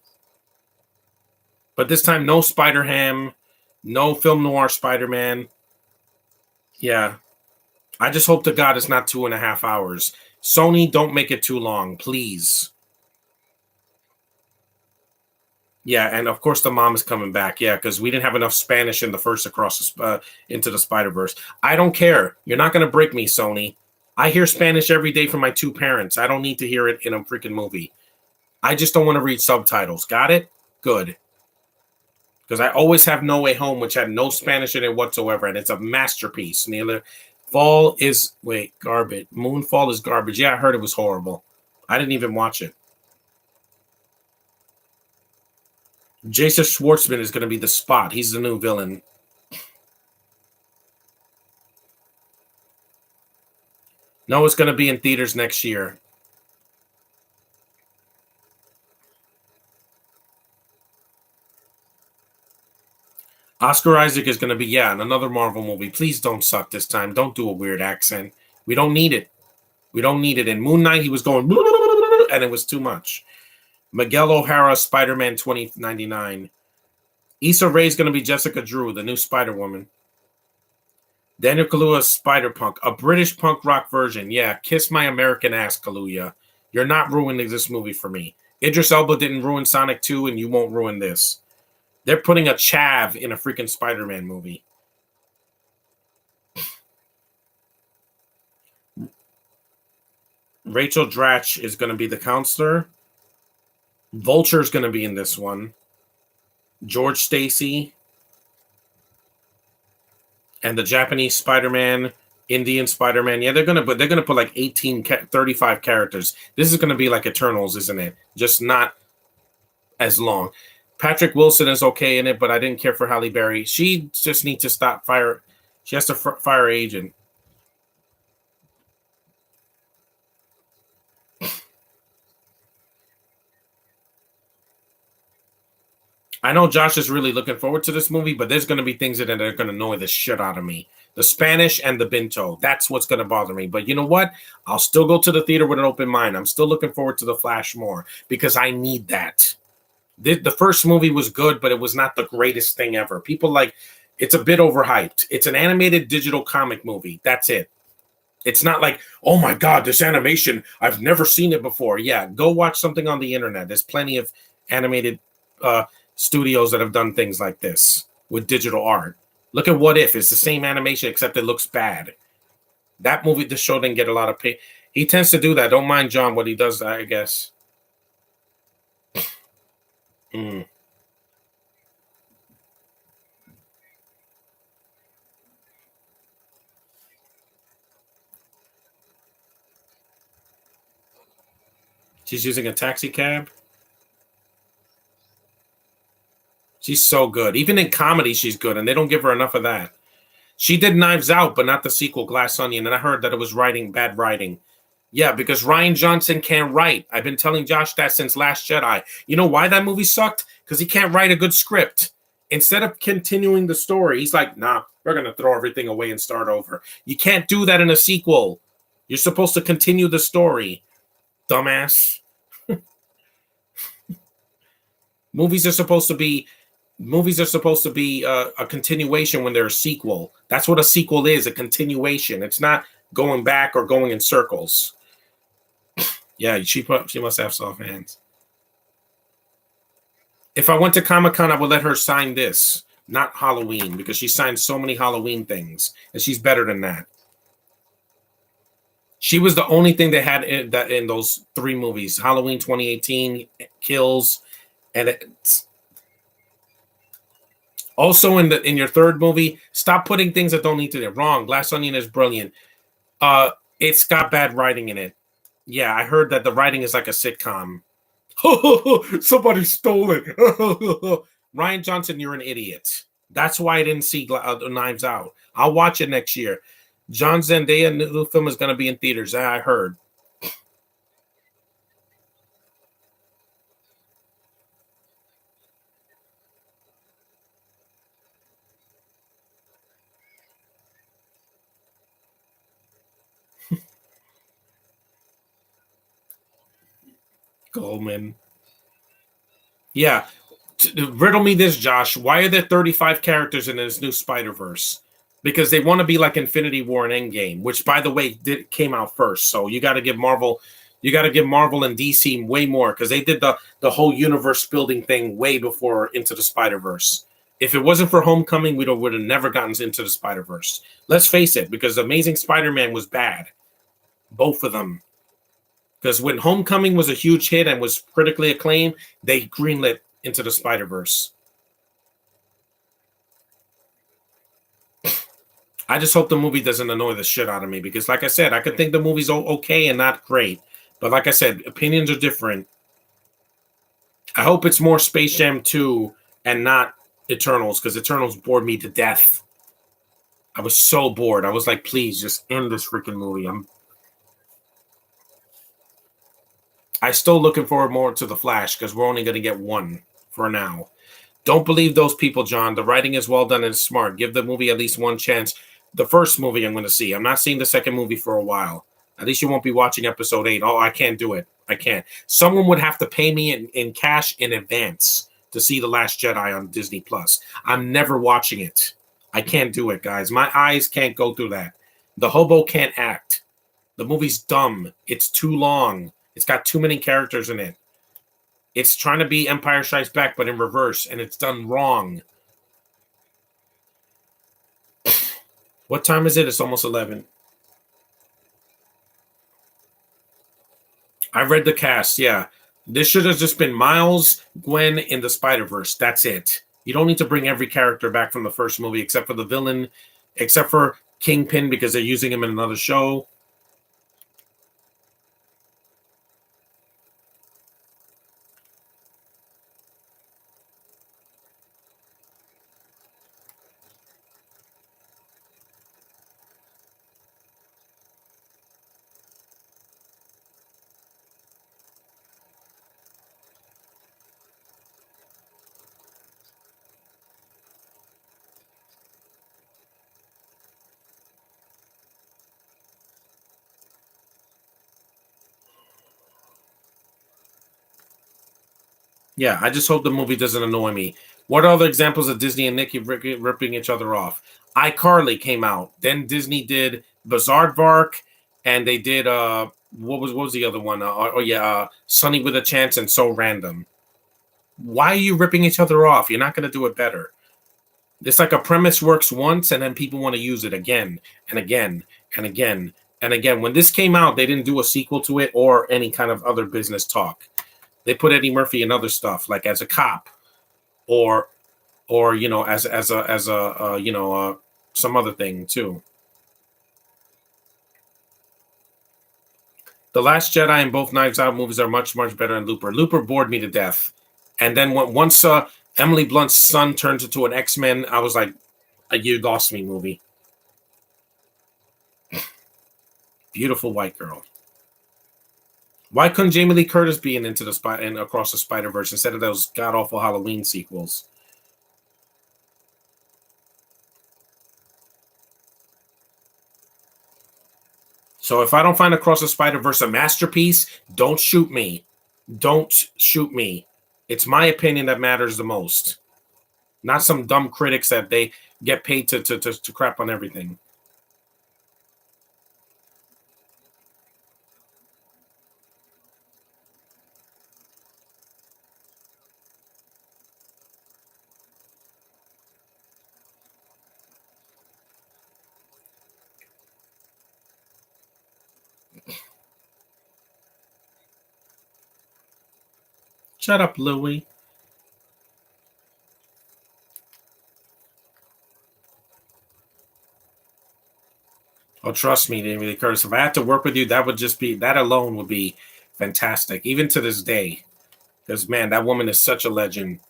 But this time, no Spider Ham, no film noir Spider Man. Yeah, I just hope to God it's not 2.5 hours. Sony, don't make it too long, please. Yeah, and of course the mom is coming back. Yeah, because we didn't have enough Spanish in the first Across the into the Spider-Verse. I don't care. You're not going to break me, Sony. I hear Spanish every day from my two parents. I don't need to hear it in a freaking movie. I just don't want to read subtitles. Got it? Good. Because I always have No Way Home, which had no Spanish in it whatsoever, and it's a masterpiece. Neither Fall is garbage. Moonfall is garbage. Yeah, I heard it was horrible. I didn't even watch it. Jason Schwartzman is going to be the Spot. He's the new villain. No, it's going to be in theaters next year. Oscar Isaac is going to be, in another Marvel movie. Please don't suck this time. Don't do a weird accent. We don't need it. We don't need it. In Moon Knight, he was going, and it was too much. Miguel O'Hara, Spider-Man 2099. Issa Rae is going to be Jessica Drew, the new Spider-Woman. Daniel Kaluuya, Spider-Punk, a British punk rock version. Yeah, kiss my American ass, Kaluuya. You're not ruining this movie for me. Idris Elba didn't ruin Sonic 2, and you won't ruin this. They're putting a chav in a freaking Spider-Man movie. Rachel Dratch is going to be the counselor. Vulture is going to be in this one. George Stacy. And the Japanese Spider-Man, Indian Spider-Man. Yeah, they're gonna put like 35 characters. This is gonna be like Eternals, isn't it? Just not as long. Patrick Wilson is okay in it, but I didn't care for Halle Berry. She just needs to stop fire. She has to fire agent. I know Josh is really looking forward to this movie, but there's going to be things in it that are going to annoy the shit out of me. The Spanish and the Binto. That's what's going to bother me. But you know what? I'll still go to the theater with an open mind. I'm still looking forward to The Flash more because I need that. The first movie was good, but it was not the greatest thing ever. People it's a bit overhyped. It's an animated digital comic movie. That's it. It's not like, oh my God, this animation, I've never seen it before. Yeah, go watch something on the internet. There's plenty of animated studios that have done things like this with digital art. Look at What If. It's the same animation, except it looks bad. That movie, the show didn't get a lot of pay. He tends to do that. Don't mind John what he does, I guess. She's using a taxi cab. She's so good. Even in comedy, she's good, and they don't give her enough of that. She did Knives Out, but not the sequel, Glass Onion, and I heard that it was bad writing. Yeah, because Rian Johnson can't write. I've been telling Josh that since Last Jedi. You know why that movie sucked? Because he can't write a good script. Instead of continuing the story, he's like, nah, we're going to throw everything away and start over. You can't do that in a sequel. You're supposed to continue the story, dumbass. Movies are supposed to be a continuation when they're a sequel. That's what a sequel is, a continuation. It's not going back or going in circles. Yeah, she must have soft hands. If I went to Comic-Con, I would let her sign this, not Halloween, because she signed so many Halloween things, and she's better than that. She was the only thing they had in those 3 movies: Halloween 2018, Kills, and it's also in your third movie. Stop putting things that don't need to be wrong. Glass Onion is brilliant. It's got bad writing in it. Yeah, I heard that the writing is like a sitcom. Somebody stole it. Rian Johnson, you're an idiot. That's why I didn't see Knives Out. I'll watch it next year. John Zendaya, new film is going to be in theaters. I heard. Goldman. Yeah. Riddle me this, Josh. Why are there 35 characters in this new Spider-Verse? because they want to be like Infinity War and Endgame, which by the way came out first. So you got to give Marvel and DC way more because they did the whole universe building thing way before Into the Spider Verse. If it wasn't for Homecoming, we would have never gotten into the Spider Verse. Let's face it, because Amazing Spider Man was bad, both of them. Because when Homecoming was a huge hit and was critically acclaimed, they greenlit Into the Spider Verse. I just hope the movie doesn't annoy the shit out of me because, like I said, I could think the movie's okay and not great. But like I said, opinions are different. I hope it's more Space Jam 2 and not Eternals because Eternals bored me to death. I was so bored. I was like, please just end this freaking movie. I still looking forward more to The Flash because we're only going to get one for now. Don't believe those people, John. The writing is well done and smart. Give the movie at least one chance. The first movie I'm going to see. I'm not seeing the second movie for a while. At least you won't be watching episode 8. Oh, I can't do it. I can't. Someone would have to pay me in cash in advance to see The Last Jedi on Disney Plus. I'm never watching it. I can't do it, guys. My eyes can't go through that. The hobo can't act. The movie's dumb. It's too long. It's got too many characters in it. It's trying to be Empire Strikes Back, but in reverse, and it's done wrong. What time is it? It's almost 11. I read the cast, yeah. This should have just been Miles, Gwen, in the Spider-Verse. That's it. You don't need to bring every character back from the first movie except for the villain, except for Kingpin because they're using him in another show. Yeah, I just hope the movie doesn't annoy me. What are other examples of Disney and Nicky ripping each other off? iCarly came out. Then Disney did Bizaardvark, and they did what was the other one? Sunny with a Chance and So Random. Why are you ripping each other off? You're not going to do it better. It's like a premise works once, and then people want to use it again and again and again and again. When this came out, they didn't do a sequel to it or any kind of other business talk. They put Eddie Murphy in other stuff, like as a cop, or as some other thing too. The Last Jedi and both Knives Out movies are much better than Looper. Looper bored me to death, and then once Emily Blunt's son turns into an X-Men, I was like, "You lost me, movie." Beautiful white girl. Why couldn't Jamie Lee Curtis be in Into the Spy and Across the Spider Verse instead of those god awful Halloween sequels? So if I don't find Across the Spider Verse a masterpiece, don't shoot me. Don't shoot me. It's my opinion that matters the most, not some dumb critics that they get paid to crap on everything. Shut up, Louie. Oh, trust me, Jamie Lee Curtis. If I had to work with you, that alone would be fantastic, even to this day. Because man, that woman is such a legend.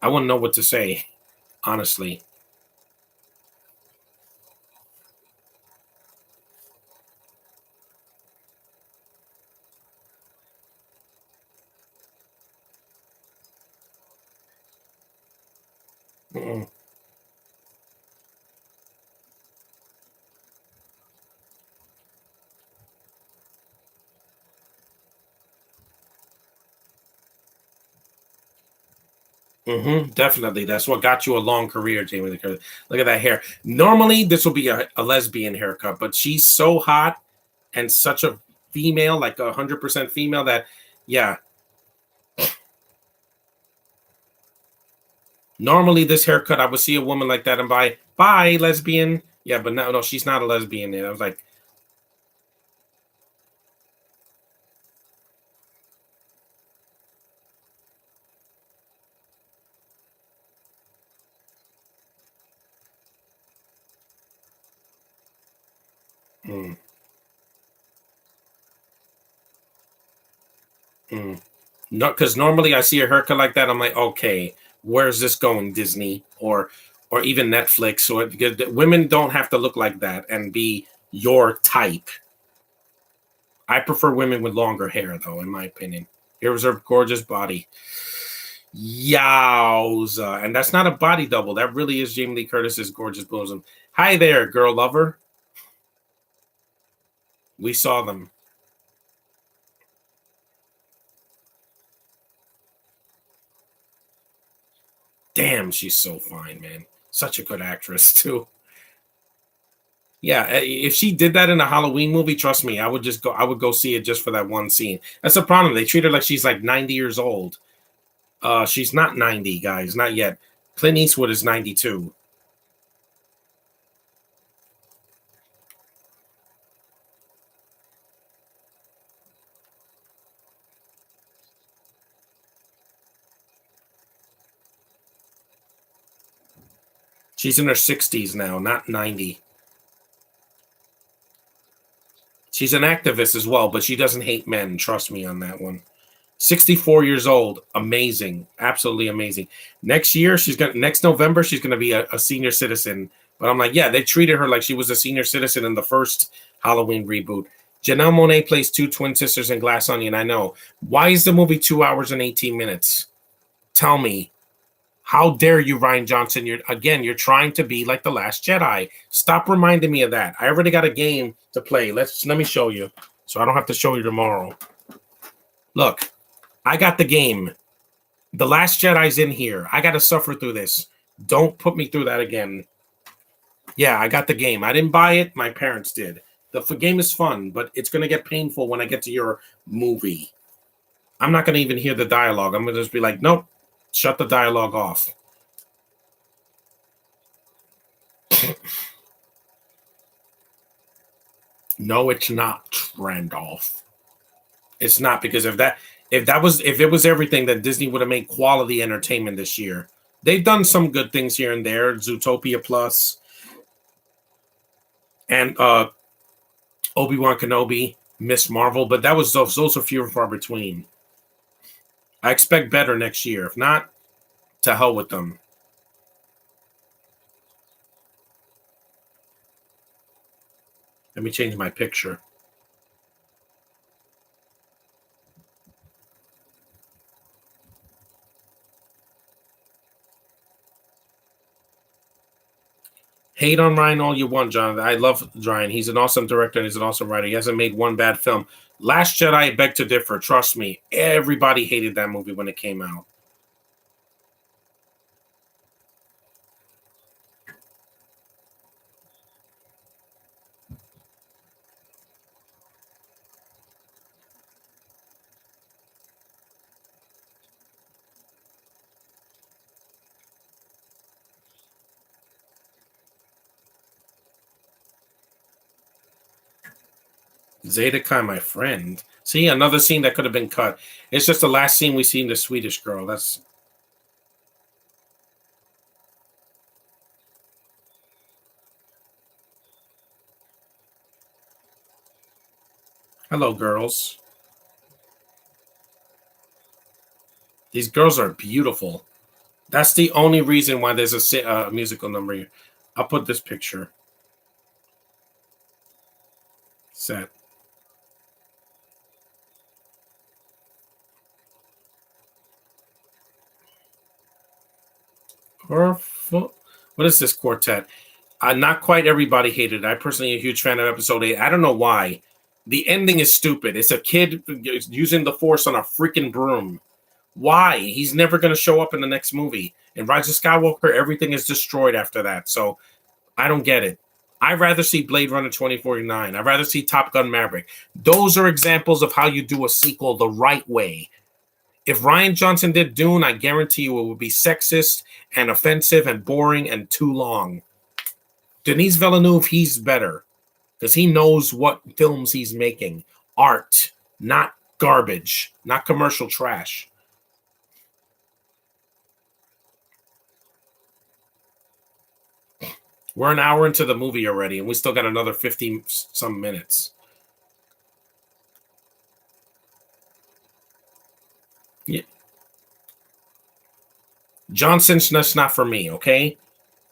I wouldn't know what to say, honestly. Mm-mm. Definitely. That's what got you a long career, Jamie Lee Curtis. Look at that hair. Normally, this will be a lesbian haircut, but she's so hot and such a female, like 100% female, that yeah. Normally, this haircut, I would see a woman like that and bye, lesbian. Yeah, but no, she's not a lesbian. And I was like, mm, mm. No, because normally I see a haircut like that, I'm like, okay, where's this going, Disney or even Netflix? Or because women don't have to look like that and be your type. I prefer women with longer hair, though, in my opinion. Here's her gorgeous body. Yowza. And that's not a body double. That really is Jamie Lee Curtis's gorgeous bosom. Hi there, girl lover. We saw them. Damn, she's so fine, man. Such a good actress, too. Yeah, if she did that in a Halloween movie, trust me, I would just go. I would go see it just for that one scene. That's the problem. They treat her like she's like 90 years old. She's not 90, guys, not yet. Clint Eastwood is 92. She's in her 60s now, not 90. She's an activist as well, but she doesn't hate men. Trust me on that one. 64 years old, amazing, absolutely amazing. Next November she's gonna be a senior citizen. But I'm like, yeah, they treated her like she was a senior citizen in the first Halloween reboot. Janelle Monae plays two twin sisters in Glass Onion. I know. Why is the movie 2 hours and 18 minutes? Tell me. How dare you, Ryan Johnson? You're trying to be like the Last Jedi. Stop reminding me of that. I already got a game to play. Let me show you, so I don't have to show you tomorrow. Look, I got the game. The Last Jedi's in here. I got to suffer through this. Don't put me through that again. Yeah, I got the game. I didn't buy it. My parents did. The game is fun, but it's going to get painful when I get to your movie. I'm not going to even hear the dialogue. I'm going to just be like, nope, shut the dialogue off. No, it's not, Randolph. It's not, because if it was everything, then Disney would have made quality entertainment this year. They've done some good things here and there, Zootopia Plus and Obi-Wan Kenobi, Miss Marvel, but those are few and far between. I expect better next year. If not, to hell with them. Let me change my picture. Hate on Ryan all you want, Jonathan. I love Ryan. He's an awesome director and he's an awesome writer. He hasn't made one bad film. Last Jedi, I beg to differ. Trust me. Everybody hated that movie when it came out. Zeta Kai, my friend. See, another scene that could have been cut. It's just the last scene we see in the Swedish girl. That's hello, girls. These girls are beautiful. That's the only reason why there's a musical number here. I'll put this picture. Set. What is this quartet? Not quite everybody hated it. I personally am a huge fan of episode 8. I don't know why. The ending is stupid. It's a kid using the force on a freaking broom. Why? He's never going to show up in the next movie. In Rise of Skywalker, everything is destroyed after that. So I don't get it. I'd rather see Blade Runner 2049. I'd rather see Top Gun Maverick. Those are examples of how you do a sequel the right way. If Rian Johnson did Dune, I guarantee you it would be sexist and offensive and boring and too long. Denis Villeneuve, he's better because he knows what films he's making. Art, not garbage, not commercial trash. We're an hour into the movie already, and we still got another 50 some minutes. Yeah. Johnson's just not for me, okay?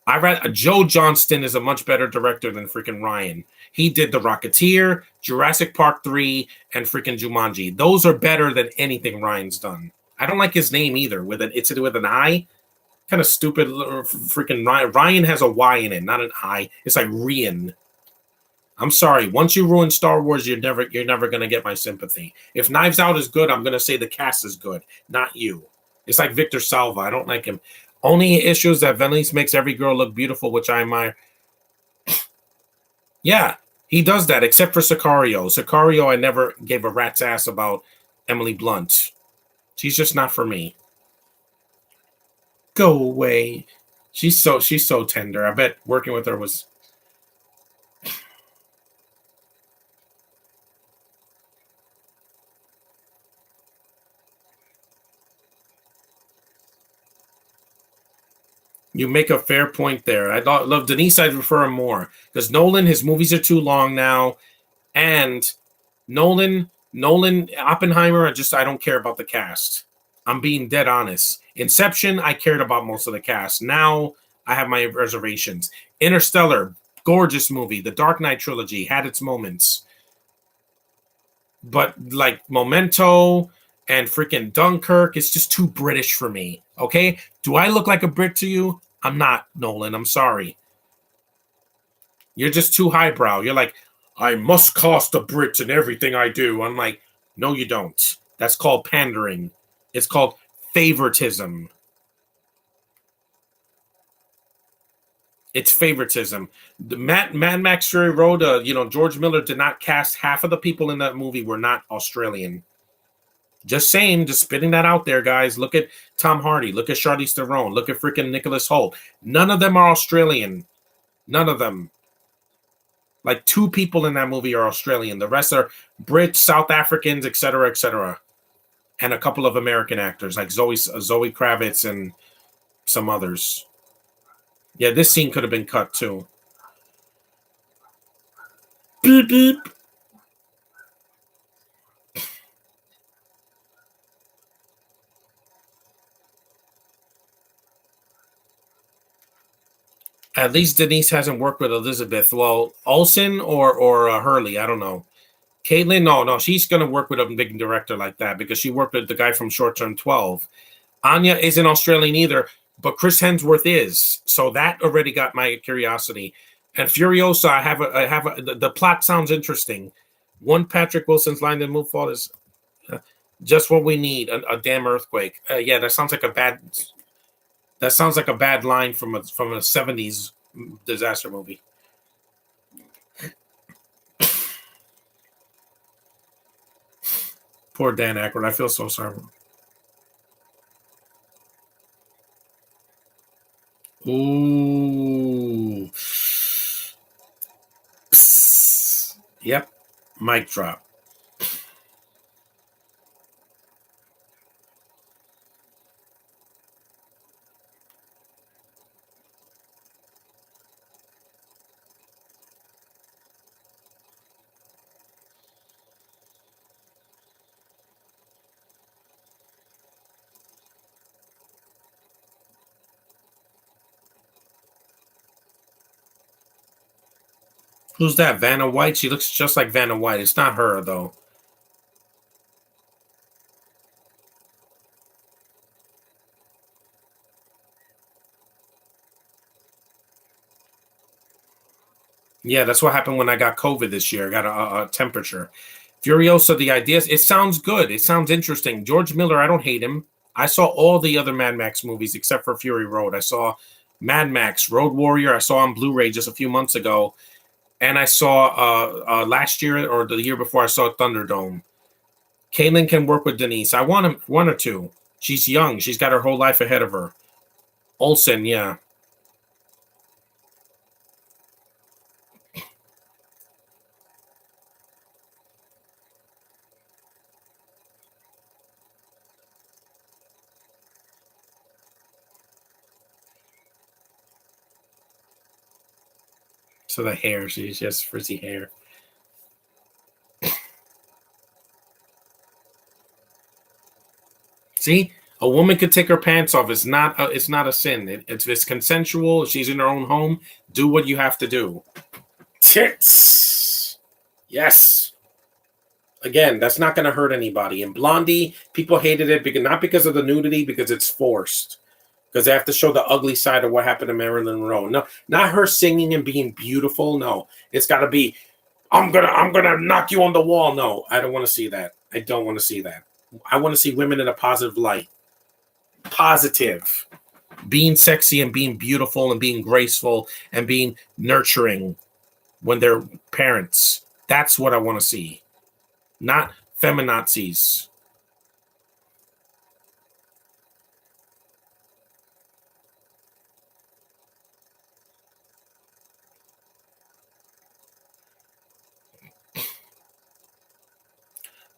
I read Joe Johnston is a much better director than freaking Rian. He did The Rocketeer, Jurassic Park 3, and freaking Jumanji. Those are better than anything Rian's done. I don't like his name either. It's with an I. Kind of stupid. Freaking Ryan has a Y in it, not an I. It's like Rian. I'm sorry. Once you ruin Star Wars, you're never gonna get my sympathy. If Knives Out is good, I'm gonna say the cast is good, not you. It's like Victor Salva. I don't like him. Only issue is that Venice makes every girl look beautiful, which I admire. Yeah, he does that, except for Sicario. Sicario, I never gave a rat's ass about Emily Blunt. She's just not for me. Go away. She's so tender. I bet working with her was. You make a fair point there. I love Denise. I'd prefer him more because Nolan, his movies are too long now, and Nolan, Oppenheimer. I don't care about the cast. I'm being dead honest. Inception, I cared about most of the cast. Now I have my reservations. Interstellar, gorgeous movie. The Dark Knight trilogy had its moments, but like Memento and freaking Dunkirk, it's just too British for me. Okay, do I look like a Brit to you? I'm not, Nolan. I'm sorry. You're just too highbrow. You're like, I must cost a Brit in everything I do. I'm like, no, you don't. That's called pandering. It's called favoritism. It's favoritism. The Mad Max Fury Road, George Miller did not cast half of the people in that movie were not Australian. Just saying, just spitting that out there, guys. Look at Tom Hardy. Look at Charlize Theron. Look at freaking Nicholas Hoult. None of them are Australian. None of them. Like 2 people in that movie are Australian. The rest are Brits, South Africans, etc., etc., and a couple of American actors like Zoe Kravitz and some others. Yeah, this scene could have been cut too. Beep beep. At least Denise hasn't worked with Elizabeth. Well, Olsen or Hurley, I don't know. Caitlin, no, she's gonna work with a big director like that because she worked with the guy from Short Term 12. Anya isn't Australian either, but Chris Hemsworth is, so that already got my curiosity. And Furiosa, the plot sounds interesting. One Patrick Wilson's line in Moonfall is just what we need, a damn earthquake. Yeah, that sounds like a bad. That sounds like a bad line from a 70s disaster movie. Poor Dan Aykroyd. I feel so sorry. Ooh. Psst. Yep. Mic drop. Who's that? Vanna White? She looks just like Vanna White. It's not her, though. Yeah, that's what happened when I got COVID this year. I got a temperature. Furiosa, the ideas, it sounds good. It sounds interesting. George Miller, I don't hate him. I saw all the other Mad Max movies except for Fury Road. I saw Mad Max Road Warrior. I saw on Blu-ray just a few months ago, and I saw last year or the year before I saw Thunderdome. Caitlin can work with Denise. I want one or two. She's young. She's got her whole life ahead of her. Olsen, yeah. So the hair, she's just frizzy hair. See, a woman could take her pants off. It's not a sin. It's consensual. If she's in her own home, do what you have to do. Tits. Yes. Again, that's not going to hurt anybody. And Blondie, people hated it because not because of the nudity, because it's forced. Because they have to show the ugly side of what happened to Marilyn Monroe. No, not her singing and being beautiful. No, it's got to be. I'm gonna knock you on the wall. No, I don't want to see that. I don't want to see that. I want to see women in a positive light. Positive, being sexy and being beautiful and being graceful and being nurturing when they're parents. That's what I want to see, not feminazis.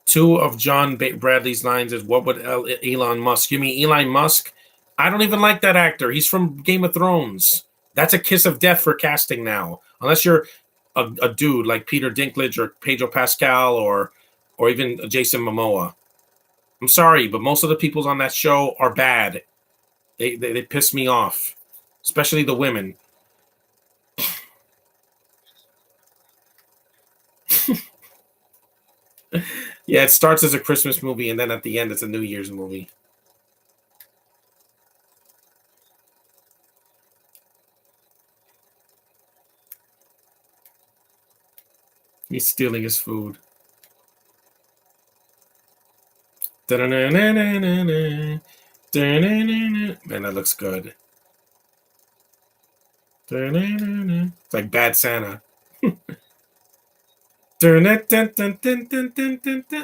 Two of John Bradley's lines is, "What would Elon Musk?" You mean Elon Musk? I don't even like that actor. He's from Game of Thrones. That's a kiss of death for casting now. Unless you're a dude like Peter Dinklage or Pedro Pascal or even Jason Momoa. I'm sorry, but most of the people on that show are bad. They piss me off, especially the women. Yeah, it starts as a Christmas movie and then at the end it's a New Year's movie. He's stealing his food. Man, that looks good. It's like Bad Santa.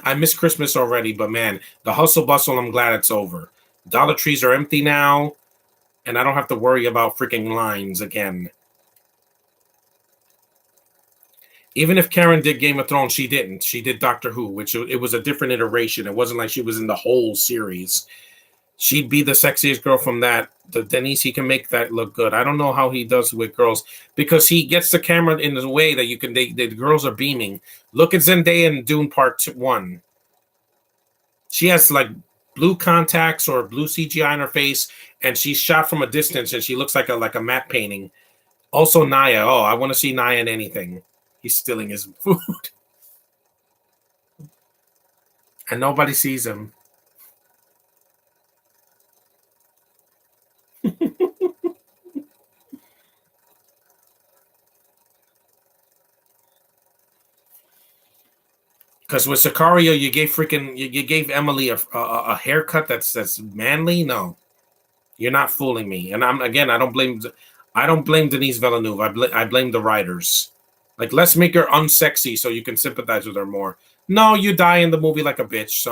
I miss Christmas already, but man, the hustle bustle, I'm glad it's over. Dollar trees are empty now, and I don't have to worry about freaking lines again. Even if Karen did Game of Thrones, she didn't. She did Doctor Who, which it was a different iteration. It wasn't like she was in the whole series. She'd be the sexiest girl from that. The Denise, he can make that look good. I don't know how he does with girls because he gets the camera in the way that you can. The girls are beaming. Look at Zendaya in Dune Part 1. She has like blue contacts or blue CGI on her face, and she's shot from a distance, and she looks like a matte painting. Also, Naya. Oh, I want to see Naya in anything. He's stealing his food, and nobody sees him. Because with Sicario, you gave Emily a haircut that's manly. No, you're not fooling me. And I don't blame Denise Villeneuve. I blame the writers. Like, let's make her unsexy so you can sympathize with her more. No, you die in the movie like a bitch.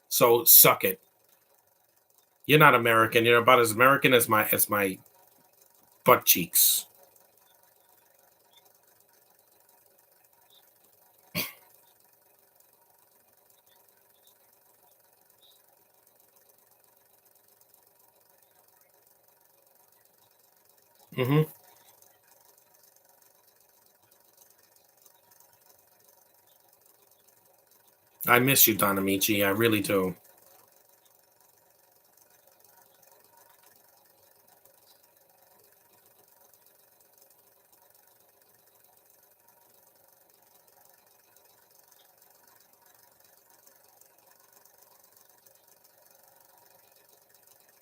So suck it. You're not American. You're about as American as my butt cheeks. Hmm. I miss you, Don Amici. I really do.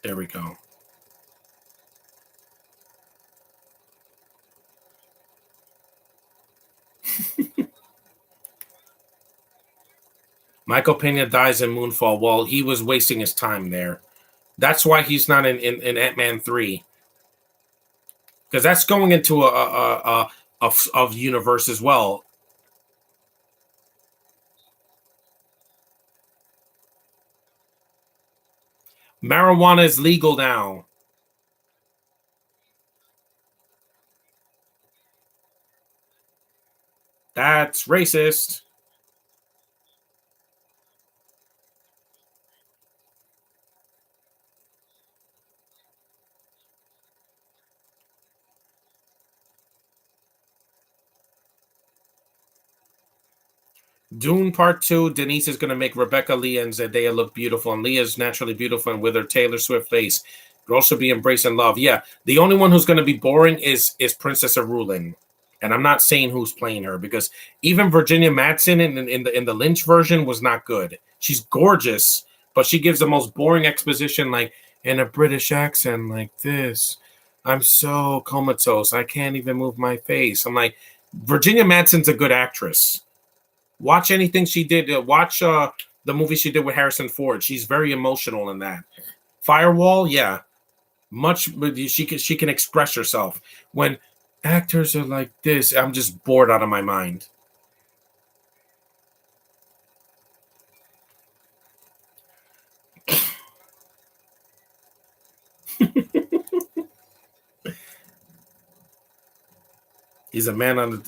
There we go. Michael Pena dies in Moonfall. Well, he was wasting his time there. That's why he's not in Ant-Man 3. Because that's going into a universe as well. Marijuana is legal now. That's racist. Dune Part 2, Denise is going to make Rebecca Lee and Zendaya look beautiful, and Leah's naturally beautiful, and with her Taylor Swift face, girls should be embracing love. Yeah, the only one who's going to be boring is Princess Arulin, and I'm not saying who's playing her because even Virginia Madsen in the Lynch version was not good. She's gorgeous, but she gives the most boring exposition, like in a British accent, like this. I'm so comatose, I can't even move my face. I'm like, Virginia Madsen's a good actress. Watch anything she did. Watch the movie she did with Harrison Ford. She's very emotional in that. Firewall, yeah, much. She can express herself. When actors are like this, I'm just bored out of my mind. He's a man on the.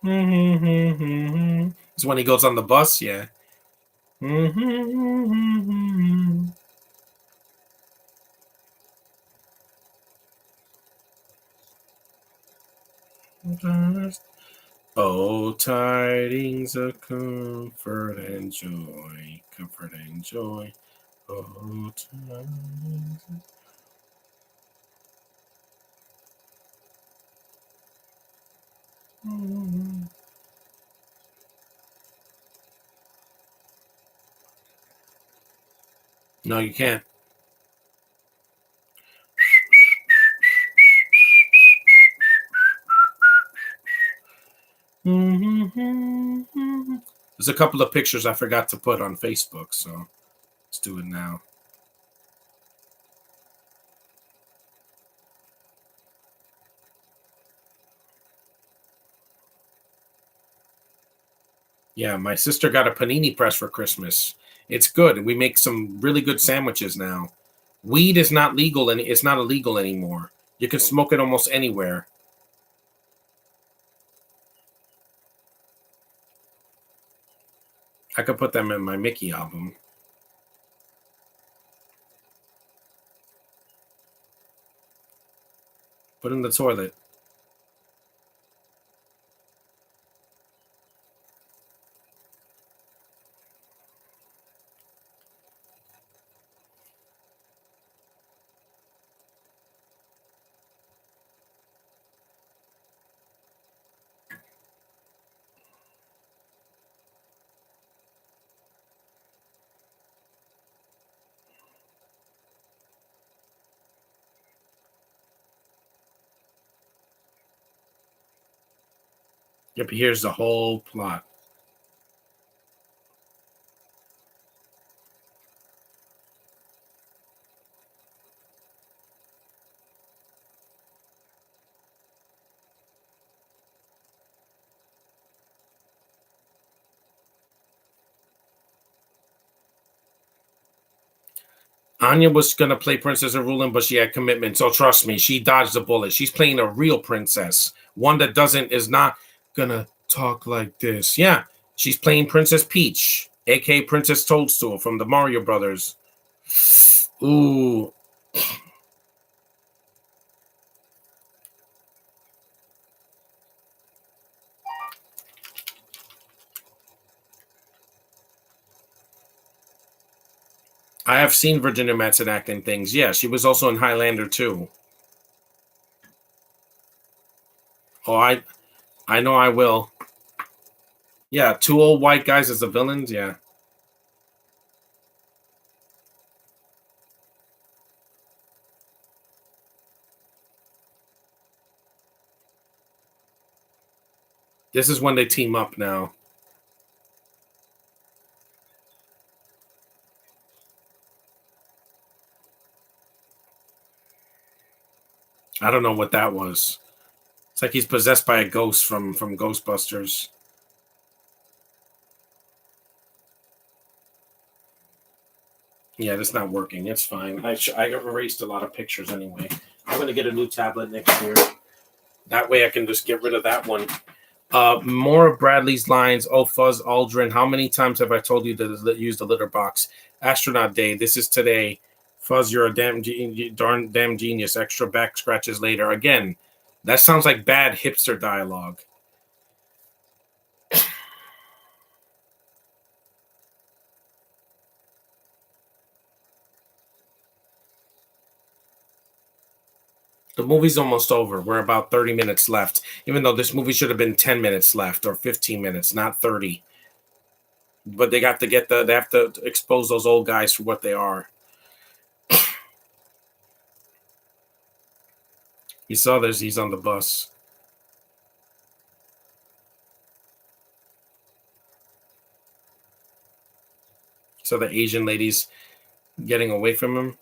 It's when he goes on the bus. Yeah. Oh, tidings of comfort and joy, comfort and joy. Oh, tidings. No, you can't. There's a couple of pictures I forgot to put on Facebook, so let's do it now. Yeah, my sister got a panini press for Christmas. It's good. We make some really good sandwiches now. Weed is not legal and it's not illegal anymore. You can smoke it almost anywhere. I could put them in my Mickey album. Put in the toilet. Yep, here's the whole plot. Anya was gonna play Princess Arulin, but she had commitment. So trust me, she dodged the bullet. She's playing a real princess, one that doesn't is not gonna talk like this. Yeah, she's playing Princess Peach, aka Princess Toadstool from the Mario Brothers. Ooh, I have seen Virginia Madsen act in things. Yeah, she was also in Highlander too. Oh, I know I will. Yeah, two old white guys as the villains. Yeah. This is when they team up now. I don't know what that was. It's like he's possessed by a ghost from Ghostbusters. Yeah, that's not working. It's fine. I erased a lot of pictures anyway. I'm gonna get a new tablet next year. That way I can just get rid of that one. More of Bradley's lines. Oh, Fuzz Aldrin. How many times have I told you to use the litter box? Astronaut Day. This is today. Fuzz, you're a damn genius. Extra back scratches later. Again, that sounds like bad hipster dialogue. The movie's almost over. We're about 30 minutes left, even though this movie should have been 10 minutes left or 15 minutes, not 30. But they got to they have to expose those old guys for what they are. You saw this, he's on the bus. So the Asian lady's getting away from him.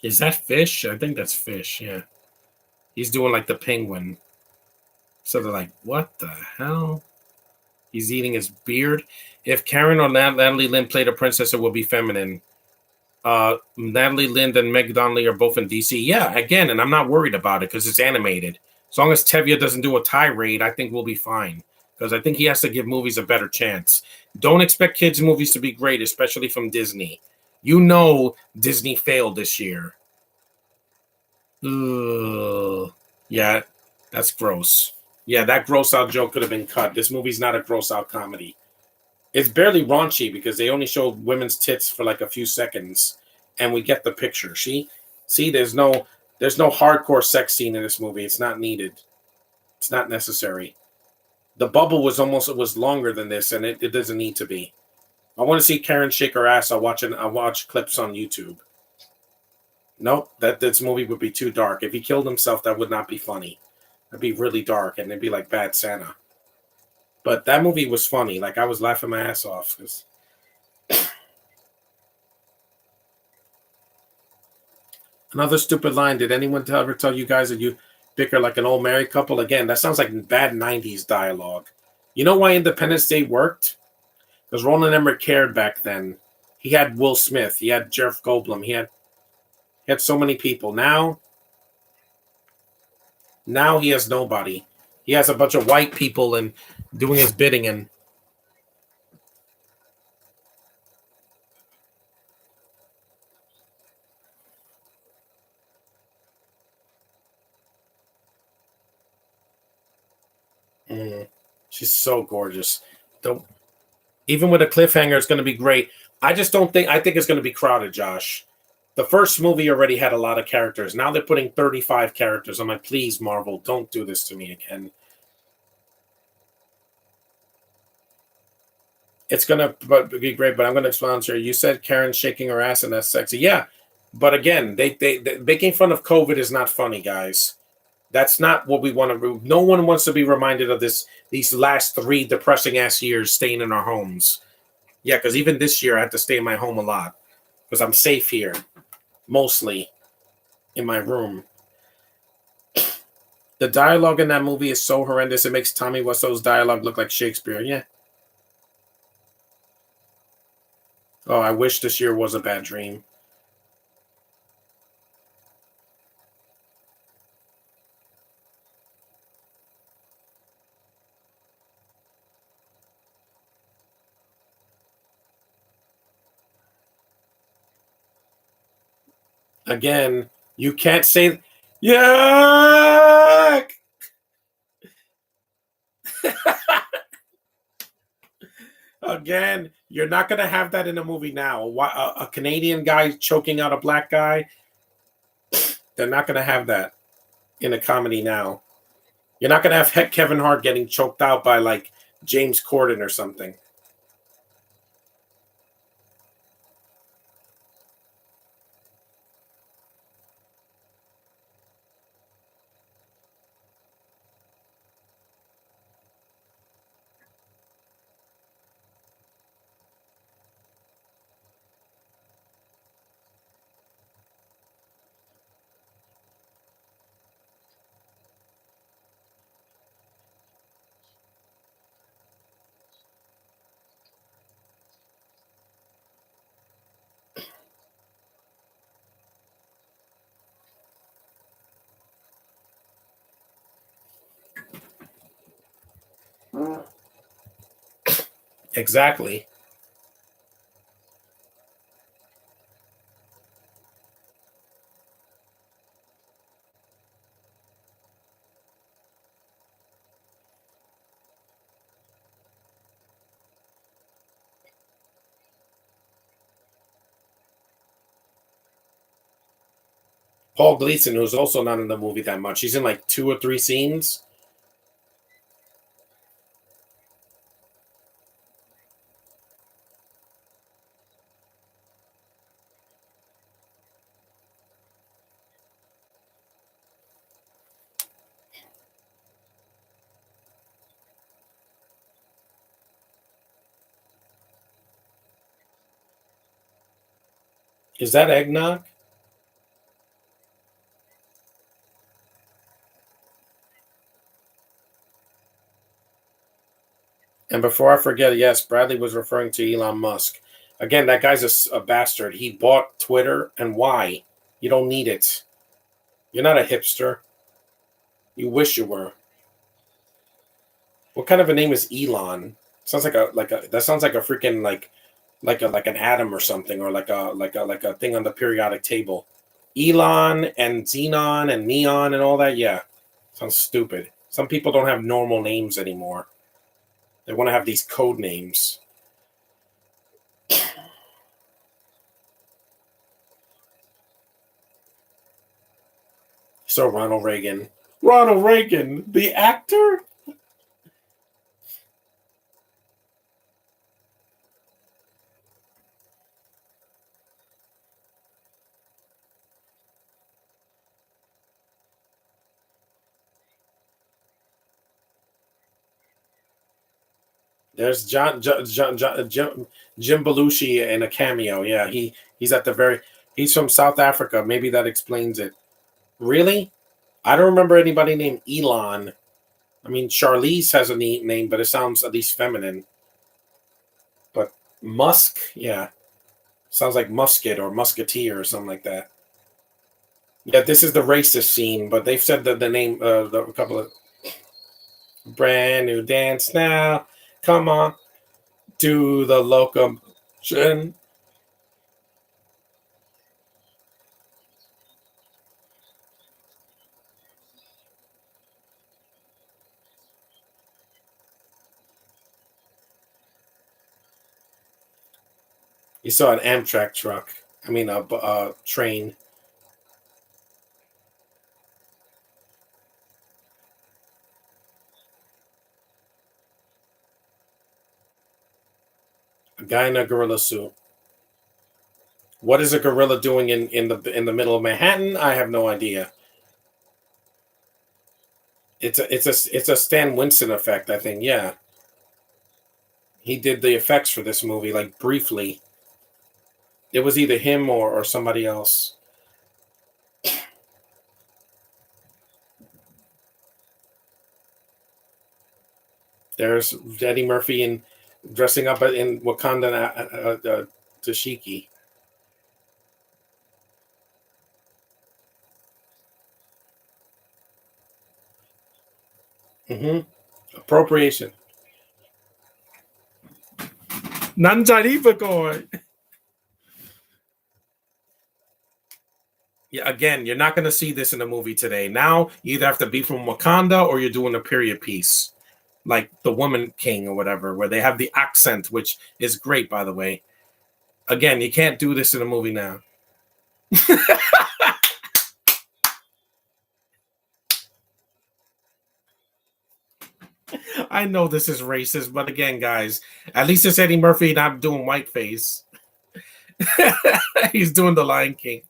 Is that fish? I think that's fish, yeah. He's doing like the penguin. So they're like, what the hell? He's eating his beard. If Karen or Natalie Lynn played a princess, it would be feminine. Natalie Lynn and Meg Donnelly are both in DC. Yeah, again, and I'm not worried about it because it's animated. As long as Tevye doesn't do a tirade, I think we'll be fine. Because I think he has to give movies a better chance. Don't expect kids' movies to be great, especially from Disney. You know Disney failed this year. Ugh. Yeah, that's gross. Yeah, that gross out joke could have been cut. This movie's not a gross out comedy. It's barely raunchy because they only show women's tits for like a few seconds, and we get the picture. See, there's no hardcore sex scene in this movie. It's not needed. It's not necessary. The bubble was longer than this, and it doesn't need to be. I want to see Karen shake her ass. I watch clips on YouTube. Nope, this movie would be too dark. If he killed himself, that would not be funny. That'd be really dark, and it'd be like Bad Santa. But that movie was funny. Like, I was laughing my ass off. Another stupid line. Did anyone ever tell you guys that you bicker like an old married couple? Again, that sounds like bad 90s dialogue. You know why Independence Day worked? Because Roland Emmerich cared back then. He had Will Smith. He had Jeff Goldblum. He had so many people. Now he has nobody. He has a bunch of white people and doing his bidding, and she's so gorgeous. Even with a cliffhanger, it's going to be great. I think it's going to be crowded, Josh. The first movie already had a lot of characters. Now they're putting 35 characters. I'm like, please, Marvel, don't do this to me again. It's going to be great, but I'm going to expound here. You said Karen shaking her ass and that's sexy. Yeah, but again, they making fun of COVID is not funny, guys. That's not what we want to do. No one wants to be reminded of these last 3 depressing ass years staying in our homes. Yeah, because even this year I had to stay in my home a lot because I'm safe here, mostly in my room. The dialogue in that movie is so horrendous. It makes Tommy Wiseau's dialogue look like Shakespeare. Yeah. Oh, I wish this year was a bad dream. Again, you can't say yuck. Again, you're not going to have that in a movie now. A Canadian guy choking out a black guy, they're not going to have that in a comedy now. You're not going to have Kevin Hart getting choked out by like James Corden or something. Exactly. Paul Gleason, who's also not in the movie that much. He's in like 2 or 3 scenes. Is that eggnog? And before I forget, yes, Bradley was referring to Elon Musk. Again, that guy's a bastard. He bought Twitter, and why? You don't need it. You're not a hipster. You wish you were. What kind of a name is Elon? Sounds like a that sounds like a freaking like an atom or something, or like a thing on the periodic table. Elon and Xenon and Neon and all that. Yeah, sounds stupid. Some people don't have normal names anymore. They want to have these code names. So Ronald Reagan. Ronald Reagan, the actor? There's Jim Belushi in a cameo. Yeah, he's at the very. He's from South Africa. Maybe that explains it. Really? I don't remember anybody named Elon. I mean, Charlize has a neat name, but it sounds at least feminine. But Musk, yeah, sounds like musket or musketeer or something like that. Yeah, this is the racist scene, but they've said that the name, a couple of brand new dance now. Come on, do the locomotion. You saw an Amtrak truck. I mean, a train. A guy in a gorilla suit. What is a gorilla doing in the middle of Manhattan? I have no idea. It's a Stan Winston effect, I think. Yeah, he did the effects for this movie, like briefly. It was either him or somebody else. There's Eddie Murphy in dressing up in Wakanda Tashiki. Mm-hmm. Appropriation. Nanjaribagoy. Yeah, again, you're not going to see this in a movie today. Now, you either have to be from Wakanda or you're doing a period piece, like The Woman King or whatever, where they have the accent, which is great, by the way. Again, you can't do this in a movie now. I know this is racist, but again, guys, at least it's Eddie Murphy not doing whiteface. He's doing the Lion King.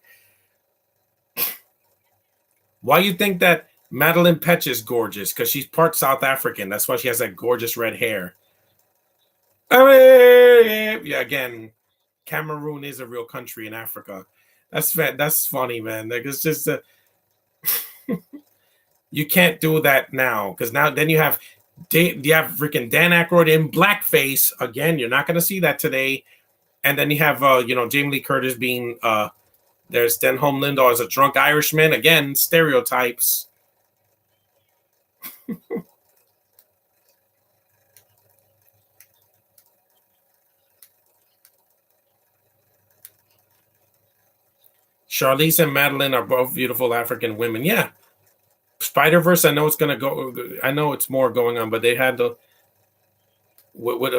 Why you think that Madeline Petch is gorgeous? Because she's part South African. That's why she has that gorgeous red hair. Yeah, again, Cameroon is a real country in Africa. That's funny, man. Like it's just you can't do that now because now then you have freaking Dan Aykroyd in blackface again. You're not going to see that today. And then you have Jamie Lee Curtis being there's Denholm Lindahl as a drunk Irishman again. Stereotypes. Charlize and Madeline are both beautiful African women. Yeah. Spider-Verse, I know it's gonna go. I know it's more going on, but they had the with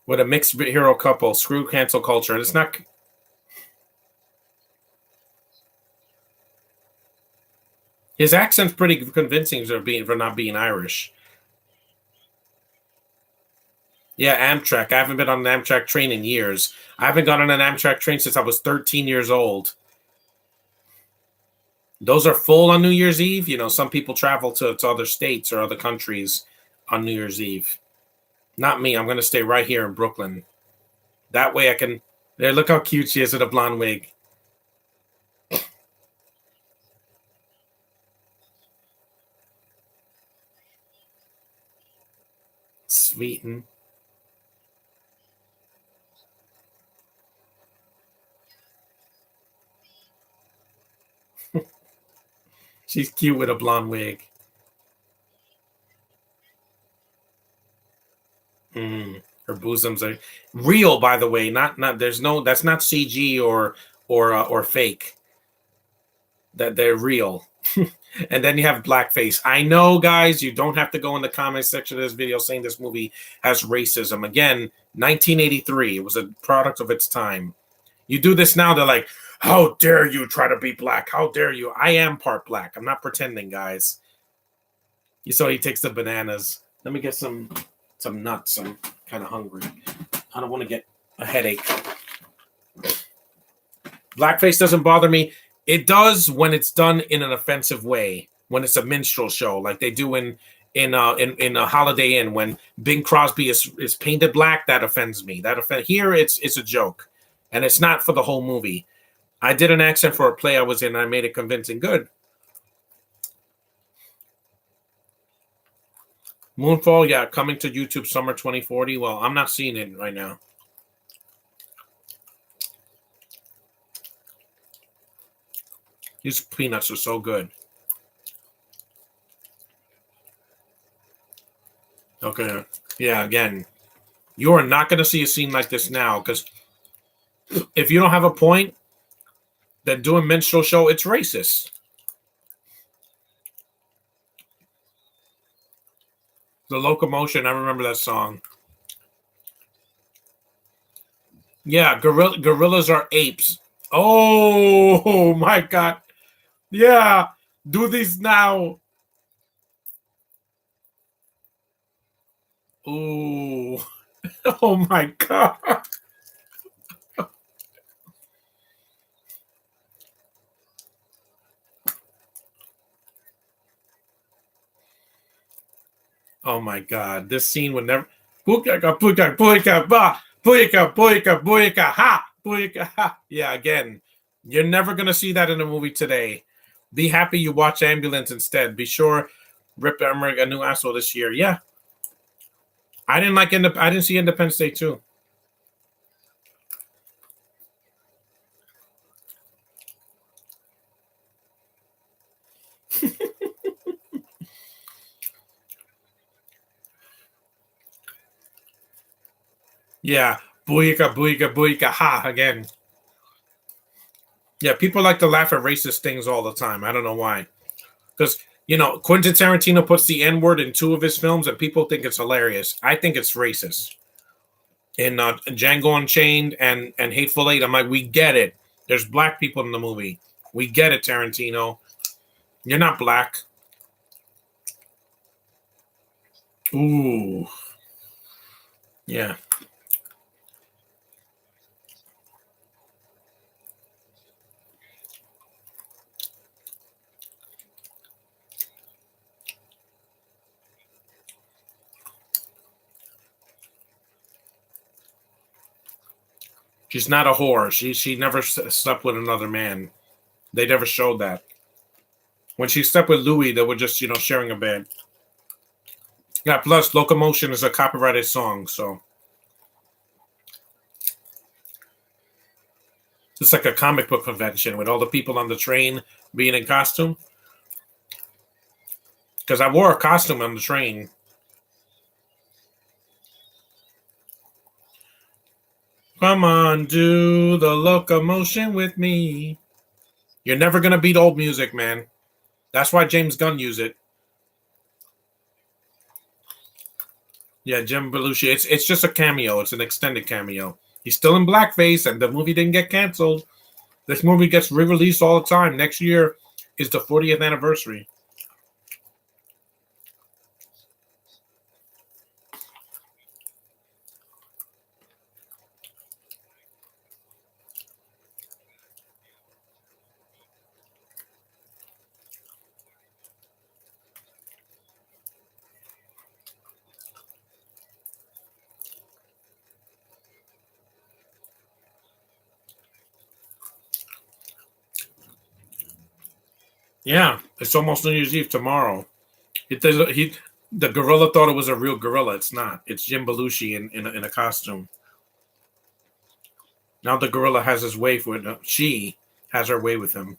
with a mixed hero couple. Screw cancel culture, and it's not. His accent's pretty convincing for not being Irish. Yeah, Amtrak. I haven't been on an Amtrak train in years. I haven't gone on an Amtrak train since I was 13 years old. Those are full on New Year's Eve. You know, some people travel to other states or other countries on New Year's Eve. Not me. I'm going to stay right here in Brooklyn. That way I can. There, look how cute she is with a blonde wig. Sweeten. She's cute with a blonde wig. Her bosoms are real, by the way. Not. There's no. That's not CG or fake. That they're real. And then you have blackface. I know, guys, you don't have to go in the comment section of this video saying this movie has racism. Again, 1983. It was a product of its time. You do this now, they're like, how dare you try to be black? How dare you? I am part black. I'm not pretending, guys. You saw he takes the bananas. Let me get some nuts. I'm kind of hungry. I don't want to get a headache. Blackface doesn't bother me. It does when it's done in an offensive way, when it's a minstrel show, like they do in a Holiday Inn when Bing Crosby is painted black. That offends me. Here it's a joke, and it's not for the whole movie. I did an accent for a play I was in, and I made it convincing. Good. Moonfall, yeah, coming to YouTube summer 2040. Well, I'm not seeing it right now. These peanuts are so good. Okay. Yeah, again, you are not going to see a scene like this now because if you don't have a point, then doing minstrel show, it's racist. The Locomotion, I remember that song. Yeah, gorillas are apes. Oh my God. Yeah, do these now. Ooh. Oh my God. Oh my God. This scene would never. Booyaka, booyaka, booyaka, ba. Booyaka, booyaka, booyaka, ha. Booyaka, ha. Yeah, again, you're never going to see that in a movie today. Be happy you watch Ambulance instead. Be sure Rip Emmerich a new asshole this year. Yeah. I didn't see Independence Day 2. Yeah. Booyaka, booyaka, booyaka, ha again. Yeah, people like to laugh at racist things all the time. I don't know why. Because, Quentin Tarantino puts the N word in 2 of his films and people think it's hilarious. I think it's racist. In Django Unchained and Hateful Eight, I'm like, we get it. There's black people in the movie. We get it, Tarantino. You're not black. Ooh. Yeah. She's not a whore. She never slept with another man. They never showed that. When she slept with Louis, they were just, sharing a bed. Yeah, plus Locomotion is a copyrighted song, so it's like a comic book convention with all the people on the train being in costume. Because I wore a costume on the train. Come on, do the locomotion with me. You're never gonna beat old music, man. That's why James Gunn used it. Yeah, Jim Belushi. It's just a cameo. It's an extended cameo. He's still in blackface, and the movie didn't get canceled. This movie gets re-released all the time. Next year is the 40th anniversary. Yeah, it's almost New Year's Eve tomorrow. The gorilla thought it was a real gorilla. It's not. It's Jim Belushi in a costume. Now the gorilla has his way with she has her way with him.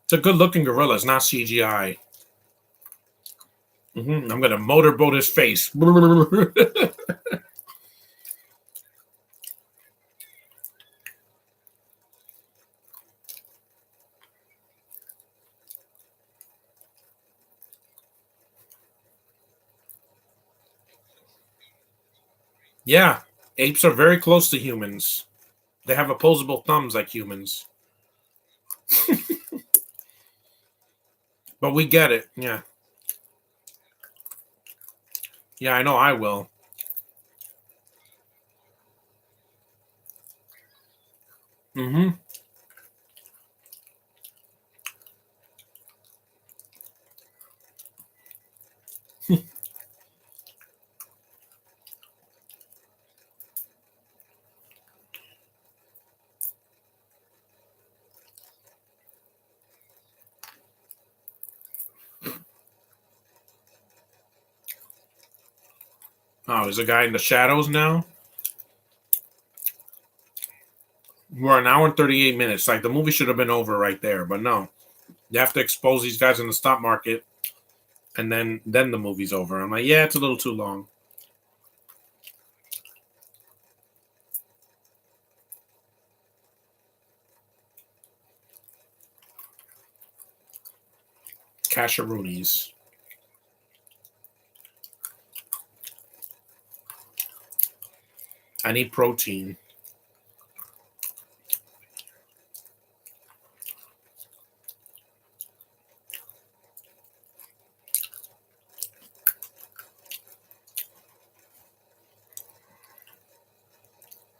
It's a good looking gorilla. It's not CGI. I'm gonna motorboat his face. Yeah, apes are very close to humans. They have opposable thumbs like humans. But we get it. Yeah. Yeah, I know I will. Mm-hmm. Oh, there's a guy in the shadows now? We're an hour and 38 minutes. Like the movie should have been over right there, but no. You have to expose these guys in the stock market and then the movie's over. I'm like, yeah, it's a little too long. Casheroonies. I need protein.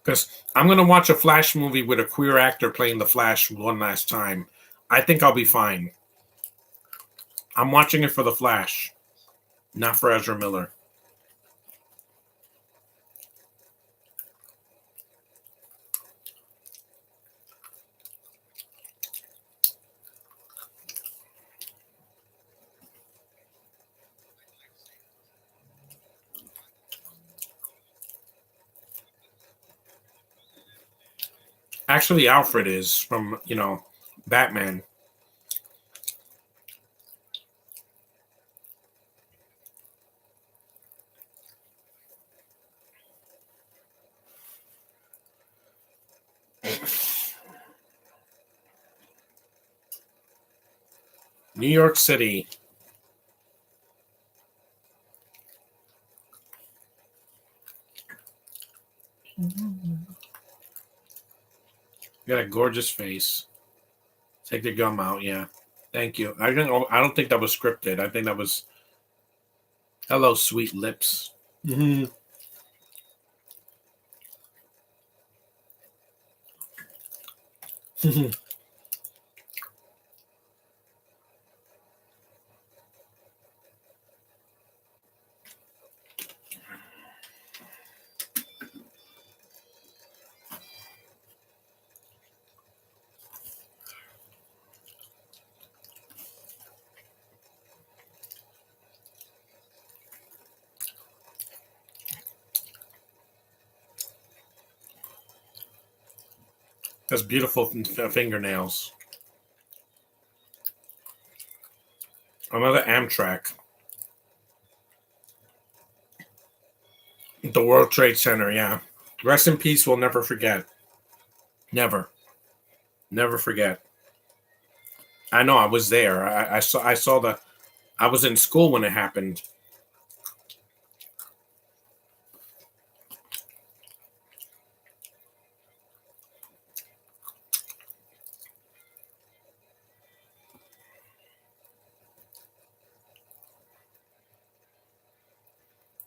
Because I'm gonna watch a Flash movie with a queer actor playing the Flash one last time. I think I'll be fine. I'm watching it for the Flash, not for Ezra Miller. Actually, Alfred is from Batman. New York City. You got a gorgeous face. Take the gum out, yeah. Thank you. I don't think that was scripted. I think that was hello, sweet lips. Mm-hmm. That's beautiful fingernails. Another Amtrak. The World Trade Center, yeah. Rest in peace, we'll never forget. Never. Never forget. I know I was there. I saw the I was in school when it happened.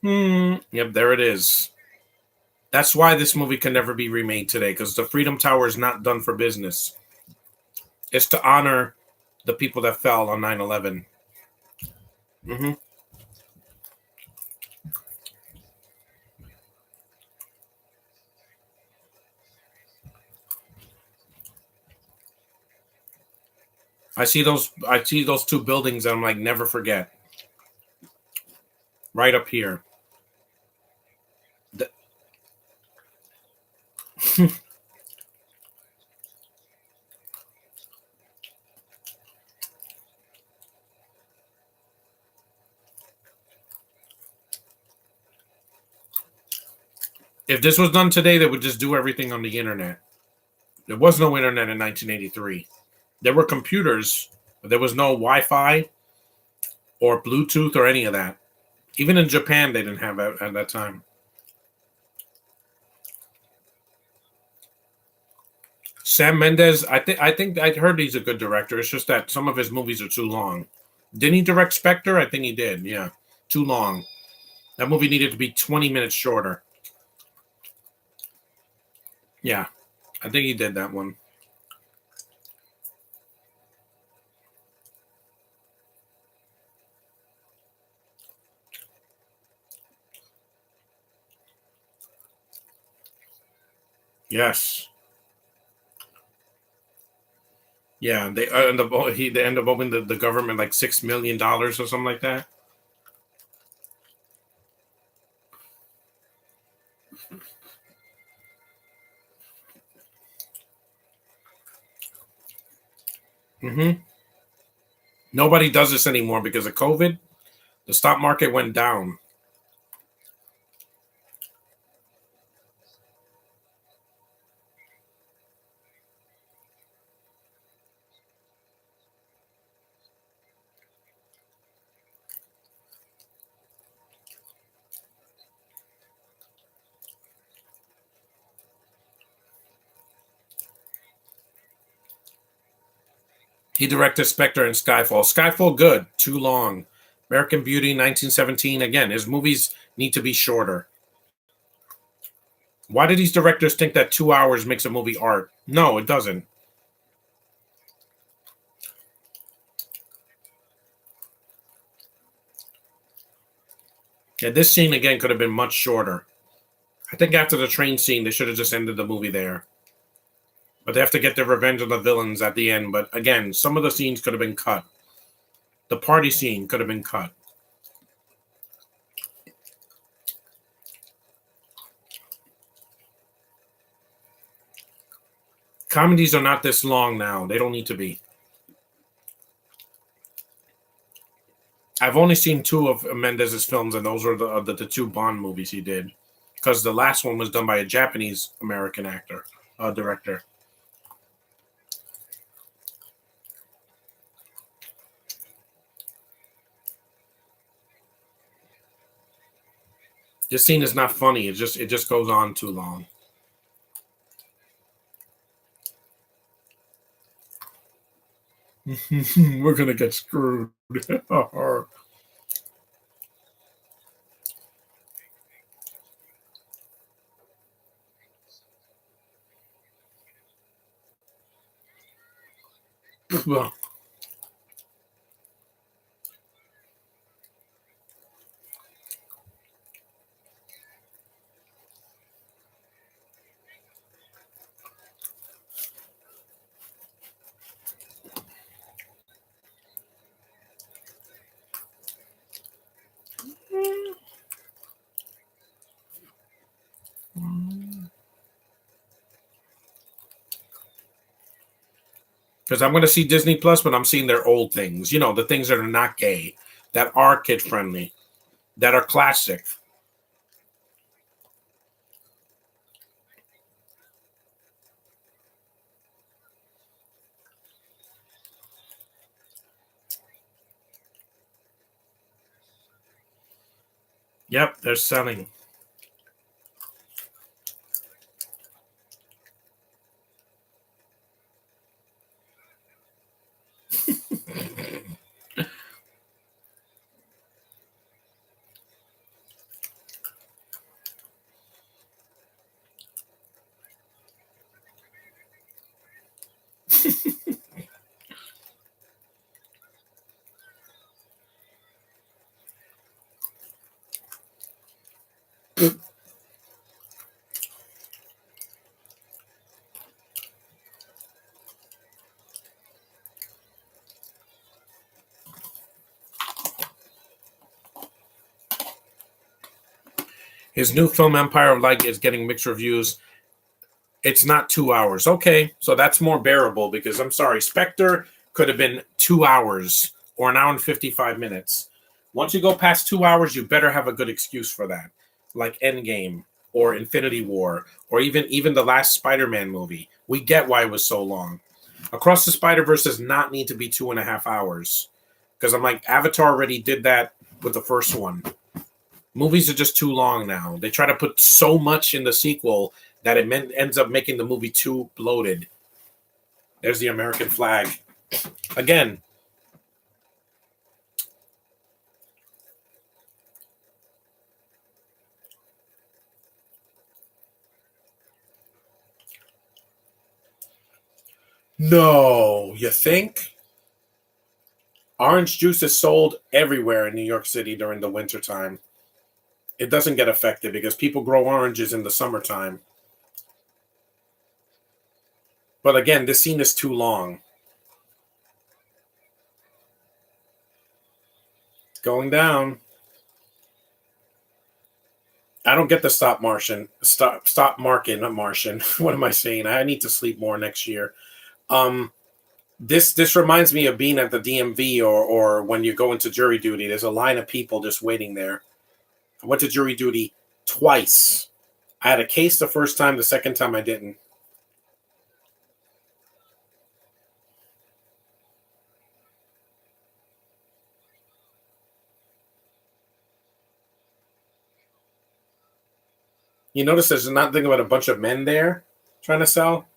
Yep, there it is. That's why this movie can never be remade today, because the Freedom Tower is not done for business. It's to honor the people that fell on 9/11. Mm-hmm. I see those two buildings and I'm like, never forget. Right up here. The- if this was done today, they would just do everything on the internet. There was no internet in 1983. There were computers, but there was no Wi-Fi or Bluetooth or any of that. Even in Japan, they didn't have it at that time. Sam Mendes, I think I heard he's a good director. It's just that some of his movies are too long. Didn't he direct Spectre? I think he did. Yeah, too long. That movie needed to be 20 minutes shorter. Yeah, I think he did that one. Yes. Yeah, they end up owing the government like $6 million or something like that. Hmm. Nobody does this anymore because of COVID. The stock market went down. He directed Spectre and Skyfall. Skyfall, good. Too long. American Beauty, 1917. Again, his movies need to be shorter. Why do these directors think that 2 hours makes a movie art? No, it doesn't. Yeah, this scene again could have been much shorter. I think after the train scene, they should have just ended the movie there. But they have to get their revenge on the villains at the end. But again, some of the scenes could have been cut. The party scene could have been cut. Comedies are not this long now. They don't need to be. I've only seen two of Mendes's films, and those were the two Bond movies he did. Because the last one was done by a Japanese American actor, director. This scene is not funny. It just goes on too long. We're gonna get screwed. Well, Because I'm going to see Disney Plus, but I'm seeing their old things. You know, the things that are not gay, that are kid friendly, that are classic. Yep, they're selling. His new film Empire of Light is getting mixed reviews. It's not 2 hours. Okay, so that's more bearable because I'm sorry, Spectre could have been 2 hours or an hour and 55 minutes. Once you go past 2 hours, you better have a good excuse for that, like Endgame or Infinity War or even the last Spider-Man movie. We get why it was so long. Across the Spider-Verse does not need to be 2.5 hours because I'm like Avatar already did that with the first one. Movies are just too long now. They try to put so much in the sequel that ends up making the movie too bloated. There's the American flag. Again, no, you think? Orange juice is sold everywhere in New York City during the winter time. It doesn't get affected because people grow oranges in the summertime. But again, this scene is too long. It's going down. I don't get the stop Martian. Stop market, not Martian. What am I saying? I need to sleep more next year. Um this reminds me of being at the DMV or when you go into jury duty. There's a line of people just waiting there. I went to jury duty twice. I had a case the first time, the second time I didn't. You notice there's nothing about a bunch of men there trying to sell?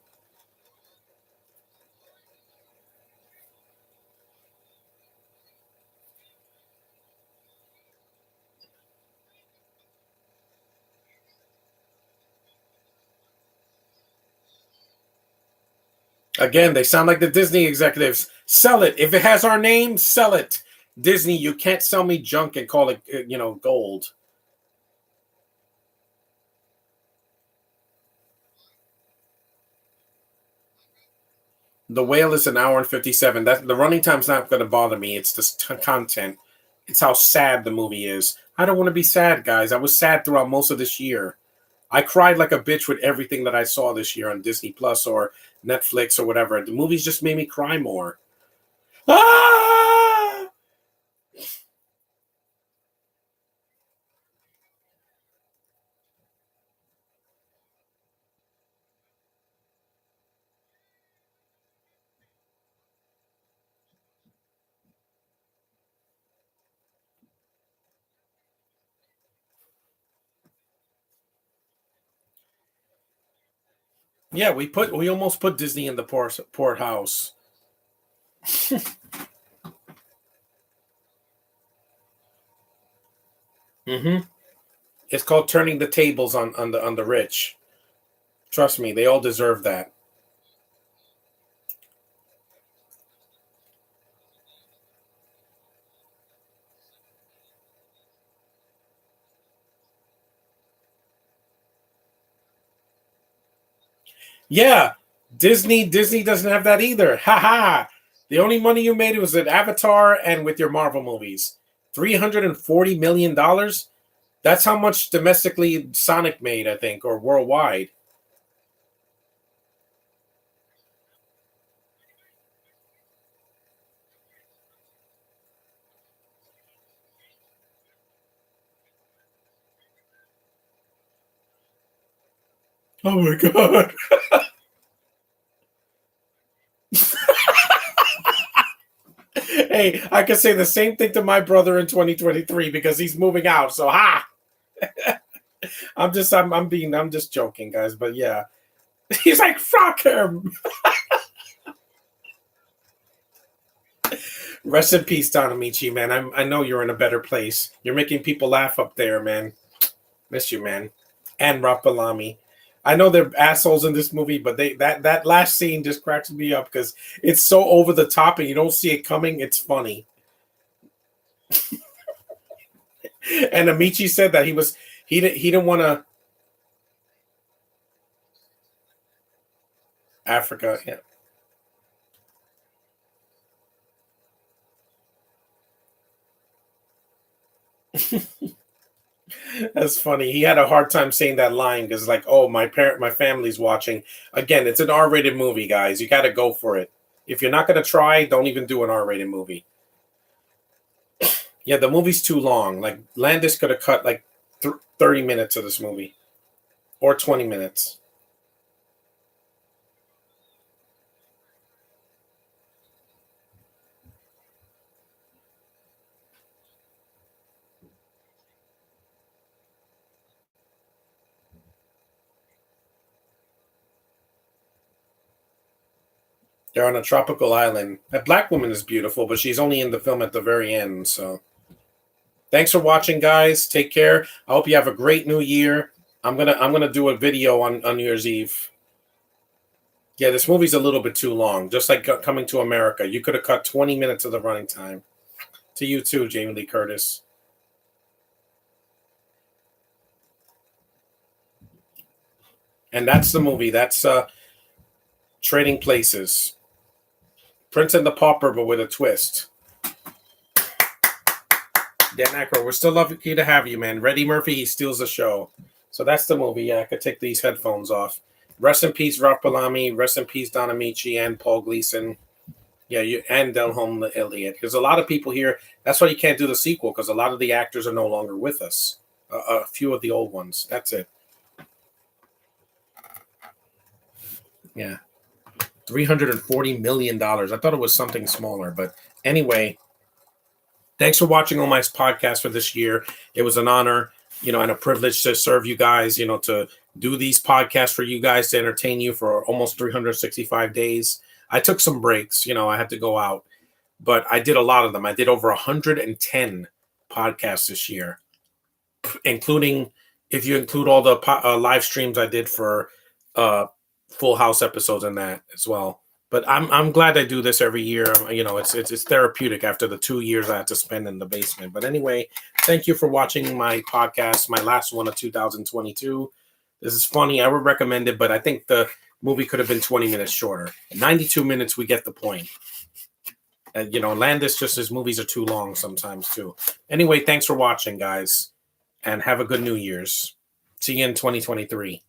Again, they sound like the Disney executives. Sell it. If it has our name, sell it. Disney, you can't sell me junk and call it, gold. The Whale is an hour and 57. That the running time's not going to bother me. It's the content. It's how sad the movie is. I don't want to be sad, guys. I was sad throughout most of this year. I cried like a bitch with everything that I saw this year on Disney Plus or Netflix or whatever. The movies just made me cry more. Ah! Yeah, we almost put Disney in the poorhouse. Mm-hmm. It's called turning the tables on the rich. Trust me, they all deserve that. Yeah, Disney doesn't have that either. Ha ha. The only money you made was at Avatar and with your Marvel movies. $340 million. That's how much domestically Sonic made, I think, or worldwide. Oh my god. Hey, I can say the same thing to my brother in 2023 because he's moving out. So ha. I'm just joking, guys, but yeah. He's like, fuck him. Rest in peace, Don Amici, man. I know you're in a better place. You're making people laugh up there, man. Miss you, man. And Rob Bellamy. I know they're assholes in this movie, but that last scene just cracks me up because it's so over the top and you don't see it coming. It's funny. And Amici said that he didn't want to Africa. Yeah. That's funny. He had a hard time saying that line because, like, oh, my family's watching. Again, it's an R-rated movie, guys. You got to go for it. If you're not gonna try, don't even do an R-rated movie. Yeah, the movie's too long. Like Landis could have cut like 30 minutes of this movie, or 20 minutes. They're on a tropical island. That black woman is beautiful, but she's only in the film at the very end. So, thanks for watching, guys. Take care. I hope you have a great New Year. I'm gonna do a video on New Year's Eve. Yeah, this movie's a little bit too long. Just like Coming to America, you could have cut 20 minutes of the running time. To you too, Jamie Lee Curtis. And that's the movie. That's Trading Places. Prince and the Pauper, but with a twist. Dan Aykroyd, we're still lucky to have you, man. Eddie Murphy, he steals the show. So that's the movie. Yeah, I could take these headphones off. Rest in peace, Rob Bellamy. Rest in peace, Don Amici and Paul Gleason. Yeah, and Delholm Elliott. There's a lot of people here. That's why you can't do the sequel, because a lot of the actors are no longer with us. A few of the old ones. That's it. Yeah. $340 million. I thought it was something smaller. But anyway, thanks for watching all my podcasts for this year. It was an honor, and a privilege to serve you guys, to do these podcasts for you guys to entertain you for almost 365 days. I took some breaks, I had to go out, but I did a lot of them. I did over 110 podcasts this year, including, if you include all the live streams I did for Full House episodes and that as well. But I'm glad I do this every year. It's therapeutic after the 2 years I had to spend in the basement. But anyway, thank you for watching my podcast, my last one of 2022. This is funny. I would recommend it, but I think the movie could have been 20 minutes shorter. 92 minutes, we get the point. Landis, just his movies are too long sometimes too. Anyway, thanks for watching, guys, and have a good New Year's. See you in 2023.